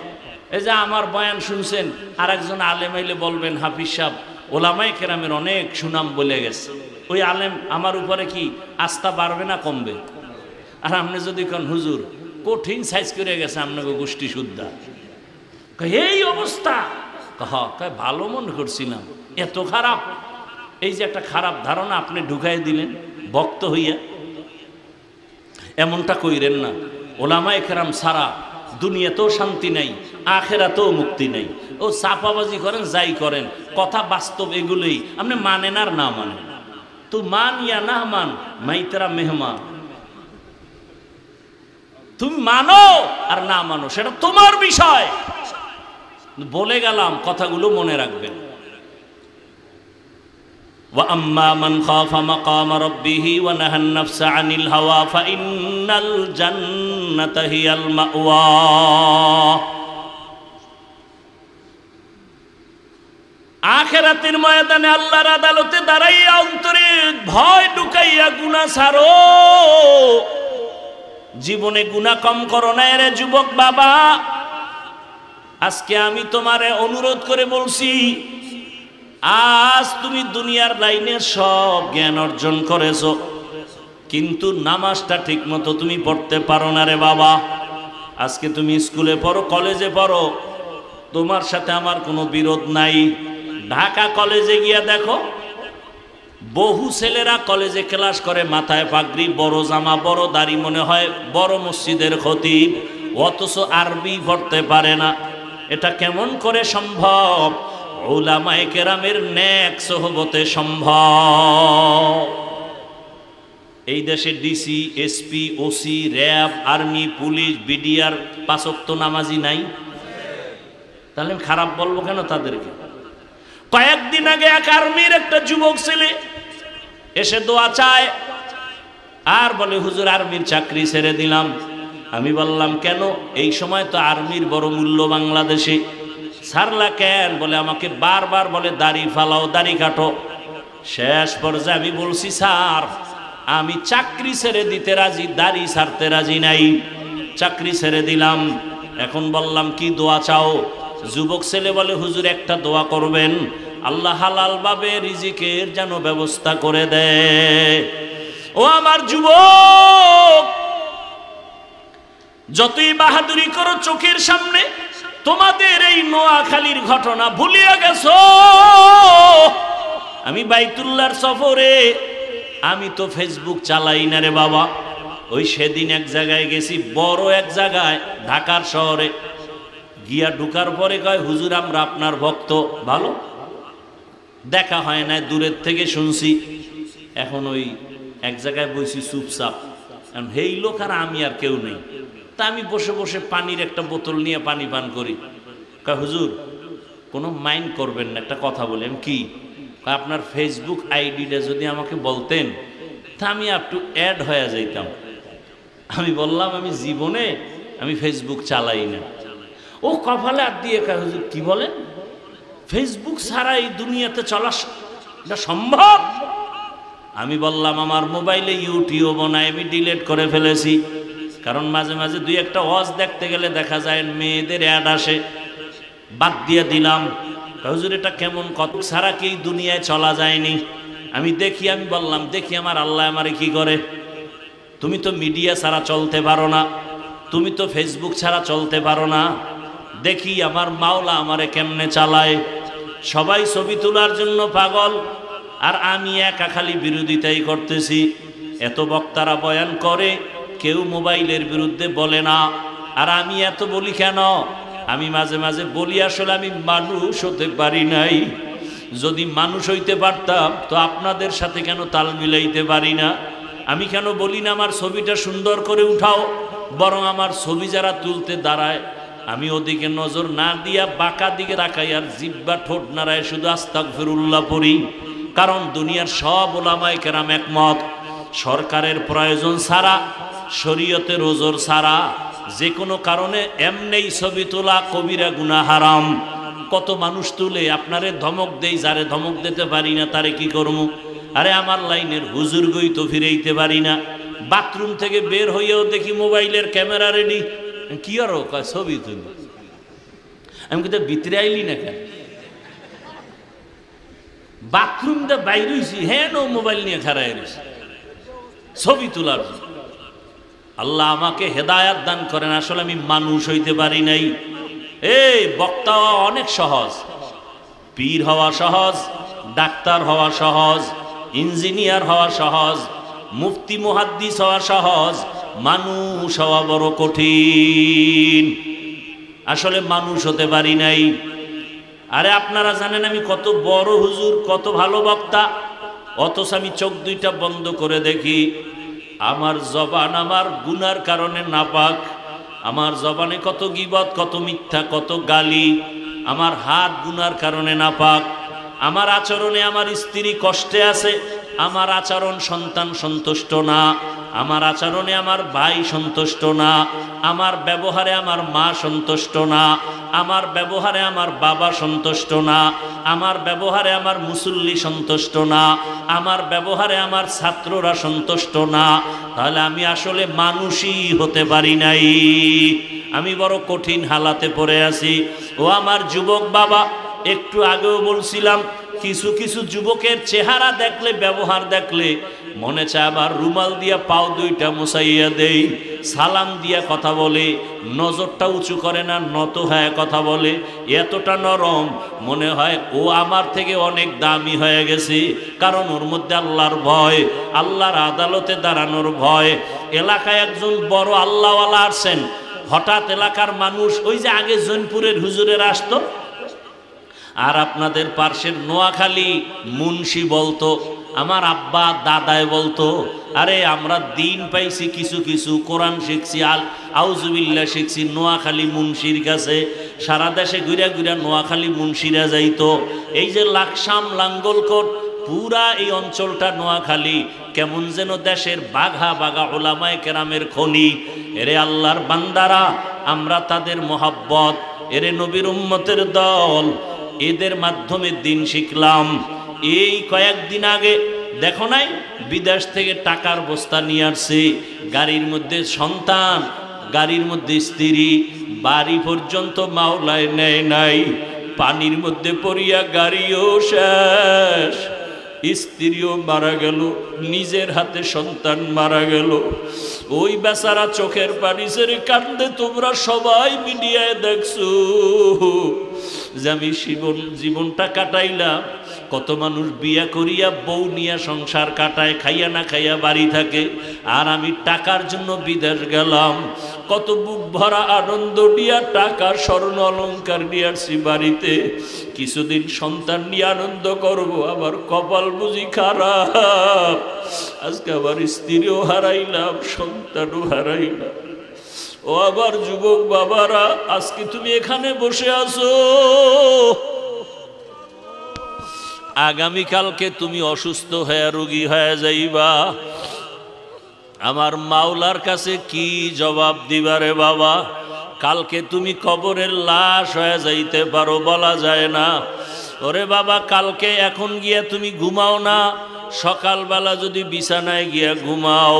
এই যে আমার বয়ান শুনছেন, আর একজন আলেম আইলে বলবেন হাফিজ সাহেব ওলামায়ে কেরামের অনেক সুনাম বলে গেছে, ওই আলেম আমার উপরে কি আস্থা বাড়বে না কমবে? আর আপনি যদি কোন হুজুর কঠিন সাইজ করে গেছে আপনাকে গোষ্ঠী শুদ্ধা, এই অবস্থা, কয় ভালো মনে করছিলাম, এত খারাপ? এই যে একটা খারাপ ধারণা আপনি ঢুকাই দিলেন ভক্ত হইয়া। এমনটা কইরেন না। ওলামায়ে কেরাম সারা দুনিয়াতেও শান্তি নাই, আখেরাতেও মুক্তি নেই। ও চাপাবাজি করেন, যাই করেন, কথা বাস্তব এগুলোই। আপনি মানেন আর না মানেন, তো মান ইয়া না মান, মাই তেরা মেহমান। তুমি মানো আর না মানো সেটা তোমার বিষয়। বলে গেলাম, কথাগুলো মনে রাখবেন। ওয়া আম্মা মান খাফা মাকাম রাব্বিহি ওয়া নাহান নাফসা আনিল হাওয়া ফাইন্নাল জান্নাতা হিয়াল মাওয়া। আখিরাতের ময়দানে আল্লাহর আদালতে দাঁড়াইয়া অন্তরে ভয় ঢুকাইয়া গুনাহ ছাড়ো। জীবনে গুনাহ কম করো না রে যুবক বাবা। আজকে আমি তোমারে অনুরোধ করে বলছি, আজ তুমি দুনিয়ার লাইনে সব জ্ঞান অর্জন করেছো, কিন্তু নামাজটা ঠিক মতো তুমি পড়তে পারো না রে বাবা। আজকে তুমি স্কুলে পড়ো, কলেজে পড়ো, তোমার সাথে আমার কোনো বিরোধ নাই। ঢাকা কলেজে গিয়া দেখো, বহু ছেলেরা কলেজে ক্লাস করে, মাথায় পাগড়ি, বড় জামা, বড় দাড়ি, মনে হয় বড় মসজিদের খতিব, অথচ আরবি পড়তে পারে না। এটা কেমন করে সম্ভব? উলামায়ে কেরামের নেক সোহবতে সম্ভব। এই দেশে DC, SP, OC, RAB, army, police, BDR 5 ওয়াক্ত নামাজি নাই? তাহলে খারাপ বলবো কেন তাদেরকে? কয়েকদিন আগে এক আর্মির একটা যুবক ছেলে এসে দোয়া চায় আর বলে, হুজুর আর্মির চাকরি ছেড়ে দিলাম। আমি বললাম কেন? এই সময় তো আর্মির বড় মূল্য বাংলাদেশে। ছাড়লা কেন? বলে আমাকে বারবার বলে দাড়ি ফালাও, দাড়ি কাটো। শেষ পর্যায়ে আমি বলছি, স্যার আমি চাকরি ছেড়ে দিতে রাজি, দাড়ি ছাড়তে রাজি নাই। চাকরি ছেড়ে দিলাম। এখন বললাম কি দোয়া চাও? যুবক ছেলে বলে, হুজুর একটা দোয়া করবেন, আল্লাহ হালাল ভাবে রিজিকের যেন ব্যবস্থা করে দেয়। ও আমার যুবক, যতই বাহাদুরি করো, চোখের সামনে তোমাদের এই নোয়াখালীর ঘটনা ভুলিয়া গেছো। আমি বাইতুল্লাহর সফরে, আমি তো ফেসবুক চালাই না রে বাবা। ওই সেদিন এক জায়গায় গেছি, বড় এক জায়গায়, ঢাকার শহরে গিয়া ঢুকার পরে কয়, হুজুর আমরা আপনার ভক্ত। ভালো, দেখা হয় না, দূরের থেকে শুনছি। এখন ওই এক জায়গায় বসি চুপচাপ, এই লোক আর আমি আর কেউ নেই। তা আমি বসে বসে পানির একটা বোতল নিয়ে পানি পান করি। কয় হুজুর কোনো মাইন্ড করবেন না, একটা কথা বলেন। কি? আপনার ফেসবুক আইডিটা যদি আমাকে বলতেন তা আমি একটু অ্যাড হয়ে যাইতাম। আমি বললাম আমি জীবনে আমি ফেসবুক চালাই না। ও কপালে হাত দিয়ে কয়, হুজুর কি বলেন? ফেসবুক ছাড়া এই দুনিয়াতে চলা এটা সম্ভব? আমি বললাম আমার মোবাইলে ইউটিউবও নাই, আমি ডিলিট করে ফেলেছি। কারণ মাঝে মাঝে দুই একটা ওয়াজ দেখতে গেলে দেখা যায় মেয়েদের অ্যাড আসে, বাদ দিয়ে দিলাম। হুজুর এটা কেমন? কত ছাড়া কি দুনিয়ায় চলা যায়নি? আমি দেখি, আমি বললাম দেখি আমার আল্লাহ আমারে কি করে। তুমি তো মিডিয়া ছাড়া চলতে পারো না, তুমি তো ফেসবুক ছাড়া চলতে পারো না, দেখি আমার মাওলা আমারে কেমনে চালায়। সবাই ছবি তোলার জন্য পাগল, আর আমি একা খালি বিরোধিতাই করতেছি। এত বক্তারা বয়ান করে, কেউ মোবাইলের বিরুদ্ধে বলে না, আর আমি এত বলি কেন? আমি মাঝে মাঝে বলি আসলে আমি মানুষ হতে পারি নাই। যদি মানুষ হইতে পারতাম তো আপনাদের সাথে কেন তাল মিলাইতে পারি না? আমি কেন বলি না আমার ছবিটা সুন্দর করে উঠাও? বরং আমার ছবি যারা তুলতে দাঁড়ায়, আমি ওদিকে নজর না দিয়া বাঁকা দিকে তাকাই আর জিব্বা ঠোঁট নাড়ায় শুধু আস্তাগফিরুল্লাহ পড়ি। কারণ দুনিয়ার সব উলামায়ে কেরাম একমত, সরকারের প্রয়োজন ছাড়া, শরীয়তের ওজর ছাড়া যে কোনো কারণে এমনেই ছবি তোলা কবিরা গুনাহ হারাম। কত মানুষ তুলে, আপনারে ধমক দেই, যারে ধমক দিতে পারি না তারে কি করবো? আরে আমার লাইনের হুজুর গই তো ফিরাইতে পারি না। বাথরুম থেকে বের হইয়াও দেখি মোবাইলের ক্যামেরা রেডি, কি আরো ছবি তুলি। আমি কিন্তু ভিতরে আইলি না কেন? বাথরুম দিয়ে বাইর হইছি, হ্যাঁ নো মোবাইল নিয়ে খাড়াই রয়েছি ছবি তোলার। আল্লাহ আমাকে হেদায়াত দান করেন। আসলে আমি মানুষ হইতে পারি নাই। এই বক্তা অনেক সহজ, পীর হওয়া সহজ, ডাক্তার হওয়া সহজ, ইঞ্জিনিয়ার হওয়া সহজ, মুফতি মুহাদ্দিস হওয়া সহজ, মানুষ হওয়া বড় কঠিন। আসলে মানুষ হতে পারি নাই। আরে আপনারা জানেন আমি কত বড় হুজুর, কত ভালো বক্তা, অথচ আমি চোখ দুইটা বন্ধ করে দেখি আমার জবান আমার গুনার কারণে নাপাক। আমার জবানে কত গীবত, কত মিথ্যা, কত গালি। আমার হাত গুনার কারণে নাপাক। আমার আচরণে আমার স্ত্রী কষ্টে আছে, আমার আচরণ সন্তান সন্তুষ্ট না, আমার আচরণে আমার ভাই সন্তুষ্ট না, আমার ব্যবহারে আমার মা সন্তুষ্ট না, আমার ব্যবহারে আমার বাবা সন্তুষ্ট না, আমার ব্যবহারে আমার মুসল্লি সন্তুষ্ট না, আমার ব্যবহারে আমার ছাত্ররা সন্তুষ্ট না। তাহলে আমি আসলে মানুষই হতে পারি নাই। আমি বড় কঠিন হালাতে পড়ে আছি। ও আমার যুবক বাবা, একটু আগেও বলছিলাম কিছু কিছু যুবকের চেহারা দেখলে, ব্যবহার দেখলে মনে চায় আবার রুমাল দিয়া পাও দুইটা মুছাইয়া দেই। সালাম দিয়া কথা বলে, নজরটা উঁচু করে না, নত হয়ে কথা বলে, এতটা নরম মনে হয় ও আমার থেকে অনেক দামি হয়ে গেছে। কারণ ওর মধ্যে আল্লাহর ভয়, আল্লাহর আদালতে দাঁড়ানোর ভয়। এলাকায় একজন বড় আল্লাহওয়ালা আসছেন, হঠাৎ এলাকার মানুষ, ওই যে আগে জৈনপুরের হুজুরের আসতো, আর আপনাদের পার্শ্বের নোয়াখালী মুন্সি বলতো, আমার আব্বা দাদায় বলতো, আরে আমরা দিন পাইছি কিছু কিছু, কোরআন শিখছি, আউজুবিল্লাহ শিখছি নোয়াখালী মুন্সির কাছে। সারা দেশে ঘুরা ঘুরা নোয়াখালী মুন্সিরা যাইতো। এই যে লাকসাম, লাঙ্গলকোট, পুরা এই অঞ্চলটা নোয়াখালী কেমন যেন দেশের বাঘা বাঘা ওলামায়ে কেরামের খনি। এরে আল্লাহর বান্দারা, আমরা তাদের মোহাব্বত, এরে নবীর উম্মতের দল, এদের মাধ্যমে দিন শিখলাম। এই কয়েকদিন আগে দেখো নাই, বিদেশ থেকে টাকার বস্তা নিয়ে আসছে, গাড়ির মধ্যে সন্তান, গাড়ির মধ্যে স্ত্রী, বাড়ি পর্যন্ত মাওলায় নেয় নাই। পানির মধ্যে পড়িয়া গাড়িও শেষ, স্ত্রীও মারা গেল, নিজের হাতে সন্তান মারা গেল। ওই বেচারা চোখের পানি ছেড়ে কান্দে। তোমরা সবাই মিডিয়ায় দেখছো যে আমি জীবনটা কাটাইলাম। কত মানুষ বিয়া করিয়া বউ নিয়া সংসার কাটায়, খাইয়া না খাইয়া বাড়ি থাকে, আর আমি টাকার জন্য বিদেশ গেলাম। কত বুক ভরা আনন্দ নিয়া টাকা স্বর্ণ অলঙ্কার নিয়ে আসছি বাড়িতে, কিছুদিন সন্তান নিয়ে আনন্দ করব, আবার কপাল বুঝি খারাপ, আজকে আবার স্ত্রীও হারাইলাম, সন্তানও হারাইলাম। ও আবার যুবক বাবারা, আজকে তুমি এখানে বসে আছো, আগামীকালকে তুমি অসুস্থ হয়ে রোগী হয়ে যাইবা। আমার মাওলার কাছে কি জবাব দিবারে বাবা? কালকে তুমি কবরের লাশ হয়ে যাইতে পারো, বলা যায় না। ওরে বাবা, কালকে এখন গিয়া তুমি ঘুমাও না, সকালবেলা যদি বিছানায় গিয়া ঘুমাও,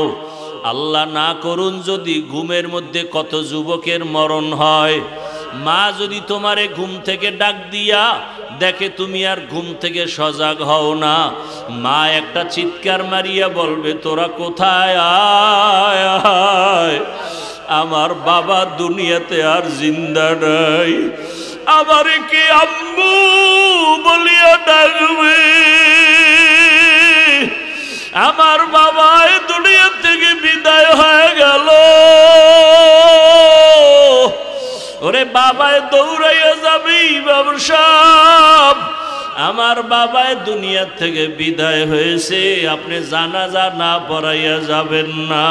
আল্লাহ না করুন যদি ঘুমের মধ্যে কত যুবকের মরণ হয়। মা যদি তোমারে ঘুম থেকে ডাক দিয়া দেখে তুমি আর ঘুম থেকে সজাগ হও না, মা একটা চিৎকার মারিয়া বলবে, তোরা কোথায়? আয় আয়, আমার বাবা দুনিয়াতে আর জিন্দা নাই। আমারে কি আম্মু বলিয়া ডাকবে? আমার বাবা এই দুনিয়া থেকে বিদায় হয়ে গেল। ওরে বাবায় দৌড়াইয়া যাবি ব্যবসা, আমার বাবায় দুনিয়া থেকে বিদায় হয়েছে, আপনি জানাজা না পড়াইয়া যাবেন না।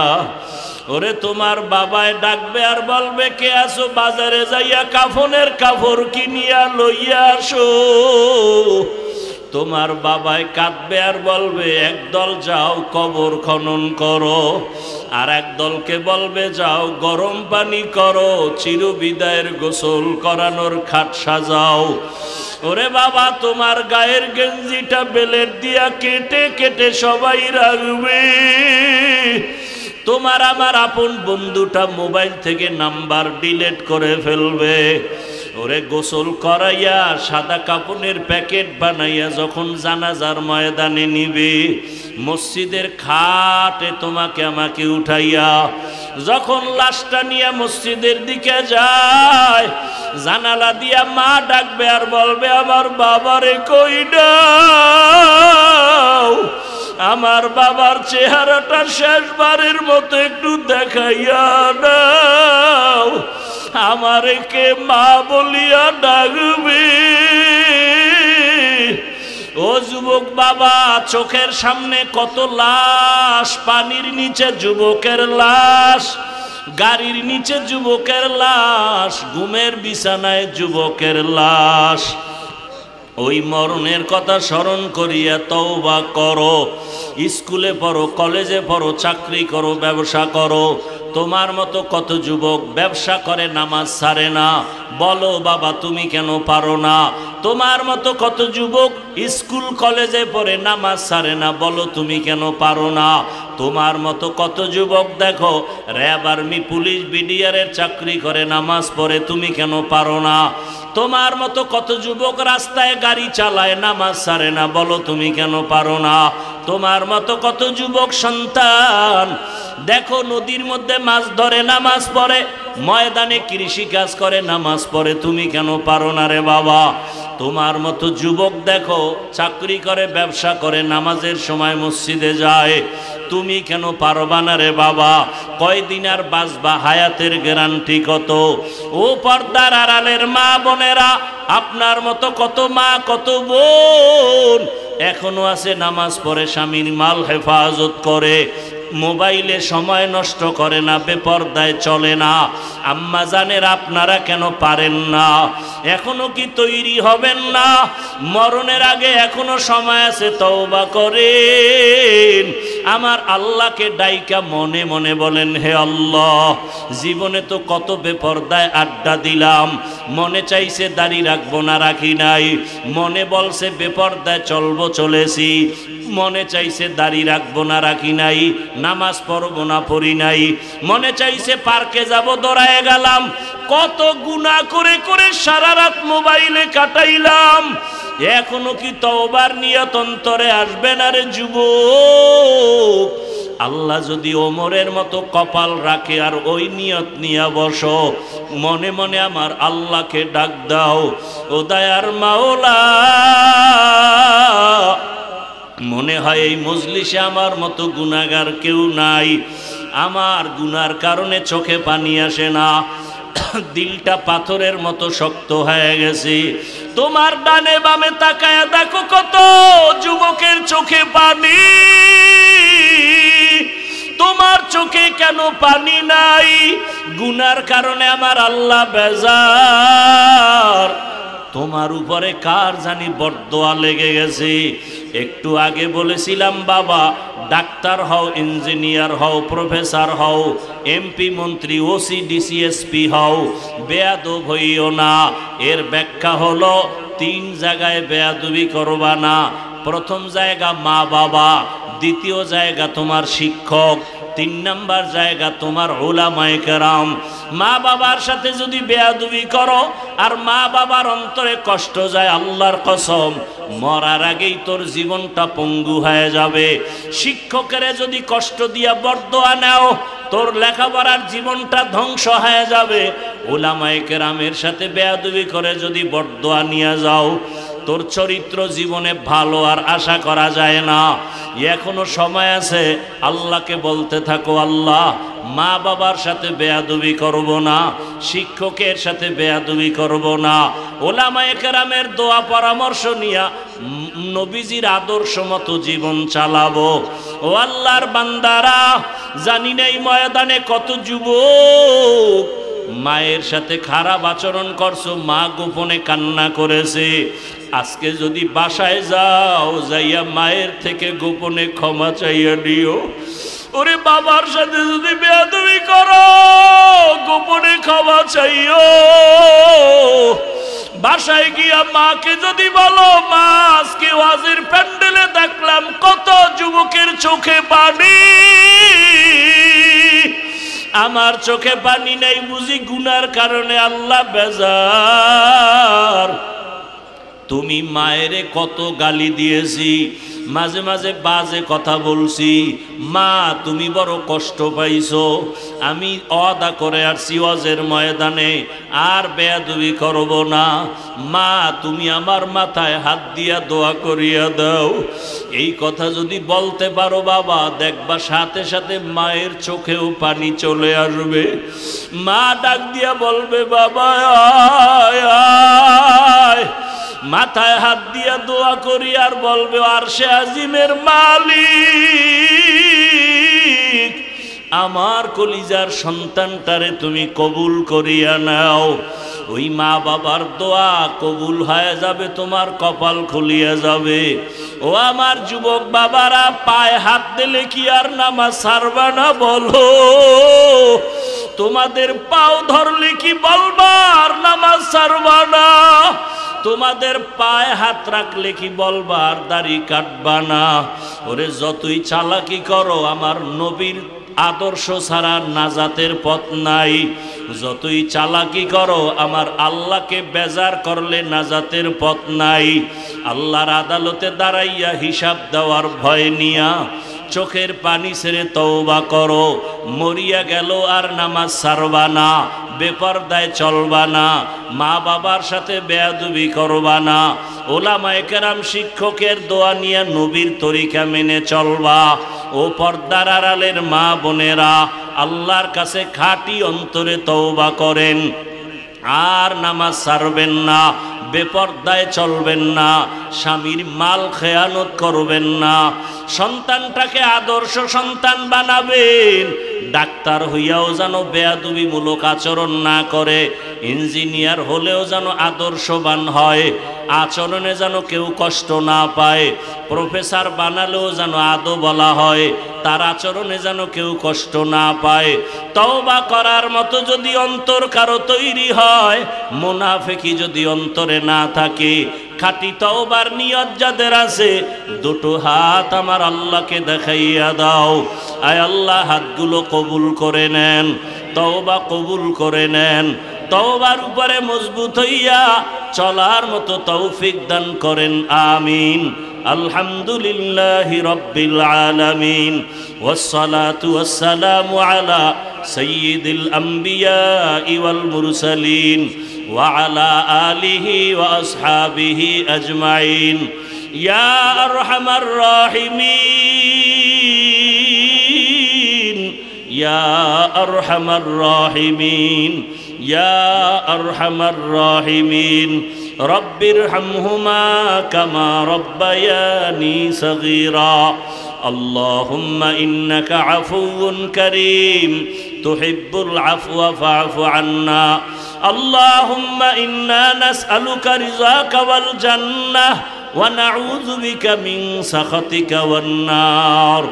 ওরে তোমার বাবায় ডাকবে আর বলবে, কে আসো? বাজারে যাইয়া কাফনের কাপড় কিনিয়া লইয়া আসো। তোমার বাবায় কাঁদবে আর বলবে, একদল যাও কবর খনন করো, আর এক দলকে বলবে যাও গরম পানি করো, চিরবিদায়ের গোসল করানোর খাট সাজাও। ওরে বাবা, তোমার গায়ের গেঞ্জিটা বেলেট দিয়া কেটে কেটে সবাই রাখবে। তোমার আমার আপন বন্ধুটা মোবাইল থেকে নাম্বার ডিলিট করে ফেলবে। ওরে গোসল করাইয়া সাদা কাপড়ের প্যাকেট বানাইয়া যখন জানাজার ময়দানে নিবে, মসজিদের খাটে তোমাকে আমাকে উঠাইয়া যখন লাশটা নিয়ে মসজিদের দিকে যায়, জানালা দিয়া মা ডাকবে আর বলবে আমার বাবারে কই দাও, আমার বাবার চেহারাটা শেষবারের মতো একটু দেখাইয়া দাও, আমারে কে মা বলিয়া ডাকবে। ও যুবক বাবা, চোখের সামনে কত লাশ, পানির নিচে যুবকের লাশ, গাড়ির নিচে যুবকের লাশ, ঘুমের বিছানায় যুবকের লাশ। ওই মরণের কথা স্মরণ করিয়া তওবা করো। স্কুলে পড়ো, কলেজে পড়ো, চাকরি করো, ব্যবসা করো। তোমার মতো কত যুবক ব্যবসা করে নামাজ ছাড়ে না, বলো বাবা তুমি কেন পারো না? তোমার মতো কত যুবক স্কুল কলেজে পড়ে নামাজ ছাড়ে না, বলো তুমি কেন পারো না? তোমার মতো কত যুবক দেখো র্যাব, আর্মি, পুলিশ, বিডিআরের চাকরি করে, নামাজ পড়ে, তুমি কেন পারো না? তোমার মতো কত যুবক রাস্তায় গাড়ি চালায়, নামাজ ছাড়ে না, বলো তুমি কেন পারো না? তোমার মতো কত যুবক সন্তান দেখো নদীর মধ্যে মাছ ধরে, নামাজ পড়ে, ময়দানে কৃষি কাজ করে, নামাজ পড়ে, তুমি কেন পারো না রে বাবা? তোমার মতো যুবক দেখো চাকরি করে, ব্যবসা করে, নামাজের সময় মসজিদে যায়, তুমি কেন পারবা না রে বাবা? কয়দিন আর বাঁচবা? হায়াতের গ্যারান্টি কত? ও পর্দার আড়ালের মা বোনেরা, আপনার মতো কত মা কত বোন এখনো আছে নামাজ পড়ে, স্বামীর মাল হেফাজত করে, মোবাইলে সময় নষ্ট করে না, বেপরদায় চলে না। আম্মা জানের আপনারা কেন পারেন না? এখনো কি তৈরি হবেন না? মরণের আগে এখনো সময় আছে, তওবা করেন। আমার আল্লাহকে ডাইকা মনে মনে বলেন, হে আল্লাহ, জীবনে তো কত বেপরদায় আড্ডা দিলাম, মনে চাইছে দাড়ি রাখবো না, রাখি নাই, মনে বলছে বেপরদায় চলবো, চলেছি, মনে চাইছে দাড়ি রাখবো না, রাখি নাই, নামাজ পড়বো না, পড়ি নাই, মনে চাইছে পার্কে যাব, দৌড়ায় গেলাম, কত গুনাহ করে করে সারা রাত মোবাইলে কাটাইলাম। এখনো কি তওবার নিয়ত অন্তরে আসবে না রে যুবক? আল্লাহ যদি ওমরের মতো কপাল রাখে আর ওই নিয়ত নিয়ে বসো, মনে মনে আমার আল্লাহকে ডাক দাও, ও দয়ার মাওলা, মনে হয় এই মজলিসে আমার মতো গুনাহগার কেউ নাই, আমার গুনার কারণে চোখে পানি আসে না, দিলটা পাথরের মতো শক্ত হয়ে গেছে। তোমার ডানে বামে তাকায়া দেখো কত যুবকের চোখে পানি, তোমার চোখে কেন পানি নাই? গুনার কারণে আমার আল্লাহ বেজার। তোমার উপরে কার জানি বরদোয়া লেগে গেছে। একটু আগে বলেছিলাম বাবা, ডাক্তার হও, ইঞ্জিনিয়ার হও, প্রফেসর হও, এমপি, মন্ত্রী, ওসি, ডিসি, এসপি হও, বেয়াদব হইও না। এর ব্যাখ্যা হলো 3 জায়গায় বেয়াদবি করবা না। প্রথম জায়গা মা বাবা, দ্বিতীয় জায়গা তোমার শিক্ষক, 3 নাম্বার জায়গা তোমার উলামায়ে কেরাম। মা বাবার সাথে যদি বেয়াদবি করো আর মা বাবার অন্তরে কষ্ট যায়, আল্লাহর কসম মরার আগেই তোর জীবনটা পঙ্গু হয়ে যাবে। শিক্ষকেরা যদি কষ্ট দিয়া বরদোয়া নাও, তোর লেখাপড়ার জীবনটা ধ্বংস হয়ে যাবে। উলামায়ে কেরামের সাথে বেয়াদবি করে যদি বরদোয়া নিয়ে যাও, তোর চরিত্র জীবনে ভালো আর আশা করা যায় না। এখনো সময় আছে, আল্লাহকে বলতে থাকো, আল্লাহ মা বাবার সাথে বেয়াদবি করব না, শিক্ষকের সাথে বেয়াদবি করব না, উলামায়ে কেরামের দোয়া পরামর্শ নিয়া নবীজির আদর্শ মতো জীবন চালাবো। ও আল্লাহর বান্দারা, জানি না এই ময়দানে কত যুবক মায়ের সাথে খারাপ আচরণ করছো, মা গোপনে কান্না করেছে। আজকে যদি বাসায় যাও, যাইয়া মায়ের থেকে গোপনে ক্ষমা চাইয়া দিও। ওরে বাবার সাথে যদি বেয়াদবি করো, গোপনে ক্ষমা চাইও। বাসায় গিয়া মাকে যদি বলো, মা আজকে ওয়াজের প্যান্ডেলে দেখলাম কত যুবকের চোখে পানি, আমার চোখে পানি নাই, বুঝি গুনার কারণে আল্লাহ বেজার। তুমি মায়েরে কত গালি দিয়েছি, মাঝে মাঝে বাজে কথা বলছি, মা তুমি বড় কষ্ট পাইছো, আমি ওয়াদা করে আসছি ওয়াজের ময়দানে আর বেয়াদবি করব না। মা তুমি আমার মাথায় হাত দিয়া দোয়া করিয়া দাও। এই কথা যদি বলতে পারো বাবা, দেখবা সাথে সাথে মায়ের চোখেও পানি চলে আসবে। মা ডাক দিয়া বলবে বাবা আয় আয়, মাথায় হাত দিয়া দোয়া করি আর বলবে আরশে আজিমের মালিক, আমার কলিজার সন্তানটারে তুমি কবুল করিয়া নাও। ওই মা বাবার দোয়া কবুল হয়ে যাবে, তোমার কপাল খুলিয়া যাবে। ও আমার যুবক বাবারা, পায়ে হাত দিলে কি আর নামাজ ছাড়বা না বলো? তোমাদের পাও ধরলে কি বলবা আর নামাজ ছাড়বা না? তোমাদের পায়ে হাত রাখলে কি বলবা আর দাড়ি কাটবা না? ওরে যতই চালাকি করো, আমার নবীর আদর্শ ছাড়া নাজাতের পথ নাই। যতই চালাকি করো, আমার আল্লাহকে বেজার করলে নাজাতের পথ নাই। আল্লাহর আদালতে দাঁড়াইয়া হিসাব দেওয়ার ভয় নিয়া চোখের পানি ছেড়ে তওবা করো। মরিয়া গেল আর নামাজ ছাড়বা না, বেপরদায় চলবা না, মা বাবার সাথে বেয়াদবি করবা না, ওলামায়ে কেরাম শিক্ষকের দোয়া নিয়ে নবীর তরিকা মেনে চলবা। ও পর্দার আড়ালের মা বোনেরা, আল্লাহর কাছে খাঁটি অন্তরে তওবা করেন আর নামাজ ছাড়বেন না, বেপরদায় চলবেন না, স্বামীর মাল খেয়ানত করবেন না, সন্তানটাকে আদর্শ সন্তান বানাবেন। ডাক্তার হইয়াও যেন বেয়াদবিমূলক আচরণ না করে, ইঞ্জিনিয়ার হলেও যেন আদর্শবান হয়, আচরণে যেন কেউ কষ্ট না পায়, প্রফেসর বানালেও যেন আদো বলা হয়, তার আচরণে যেন কেউ কষ্ট না পায়। তওবা করার মতো যদি অন্তর কারো তৈরি হয়, মুনাফিকি যদি অন্তরে না থাকে, খাঁটি তওবার নিয়ত যাদের আছে, দুটো হাত আমার আল্লাহকে দেখাইয়া দাও। আয় আল্লাহ, হাতগুলো কবুল করে নেন, তওবা কবুল করে নেন, তওবার উপরে মজবুত হইয়া চলার মতো তৌফিক দান করেন, আমিন। আলহামদুলিল্লাহি রাব্বিল আলামিন, ওয়াসসালাতু ওয়াসসালামু আলা সাইয়্যিদিল আম্বিয়া ওয়াল মুরসালিন ওয়া আলা আলিহি ওয়া আসহাবিহি আজমাইন। ইয়া আরহামার রাহিমিন, ইয়া আরহামার রাহিমিন, ইয়া আরহামার রাহিমিন। রব্বিরহামহুমা কামা রব্বায়ানি সগীরা। আল্লাহুম্মা ইন্নাকা আফুউন কারীম তুহিব্বুল আফওয়া ফা'ফু আন্না। আল্লাহুম্মা ইন্না নাসআলুকা রিযাকা ওয়াল জান্নাহ ওয়া নাউযু বিকা মিন সাখাতিকা ওয়ান নার।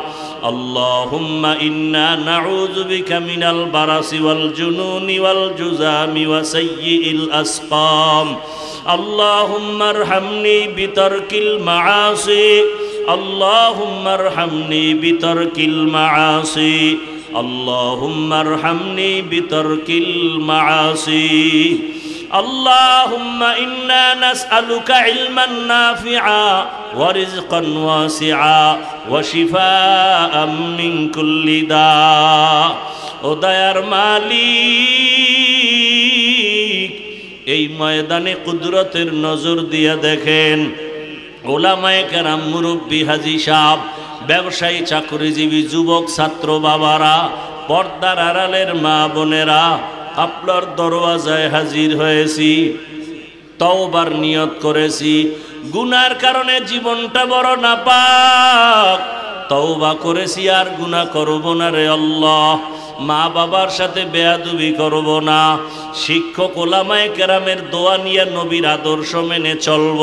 আল্লাহুম্মা ইন্না নাউযু বিকা মিনাল বারাসি ওয়াল জুনুনি ওয়াল জুযামি ওয়া সাইয়্যিল আসকাম। আল্লাহুম্মা আরহামনি বিতারকিল মাআসি। আল্লাহুম্মা আরহামনি বিতারকিল মাআসি। আল্লাহুম্মা আরহামনি বিতারকিল মাআসি। আল্লাহুম্মা ইন্না নাসআলুকা ইলমান নাফিআ ওয়া রিজকান ওয়াসিআ ওয়া শিফাআম মিন কুল্লি দা। ও দয়ার মালিক, এই ময়দানে কুদরতের নজর দিয়া দেখেন, ওলামায়ে কেরাম, মুরব্বী, হাজী সাহেব, ব্যবসায়ী, চাকরিজীবী, যুবক, ছাত্র বাবারা, পর্দার আড়ালের মা বোনেরা, আপনার দরওয়াজায় হাজির হয়েছি, তওবার নিয়ত করেছি। গুনার কারণে জীবনটা বড় নাপাক, তওবা করেছি আর গুনাহ করব না রে আল্লাহ। মা বাবার সাথে বেয়াদবি করব না, শিক্ষক ওলামায়ে কেরামের দোয়া নিয়ে নবীর আদর্শ মেনে চলব।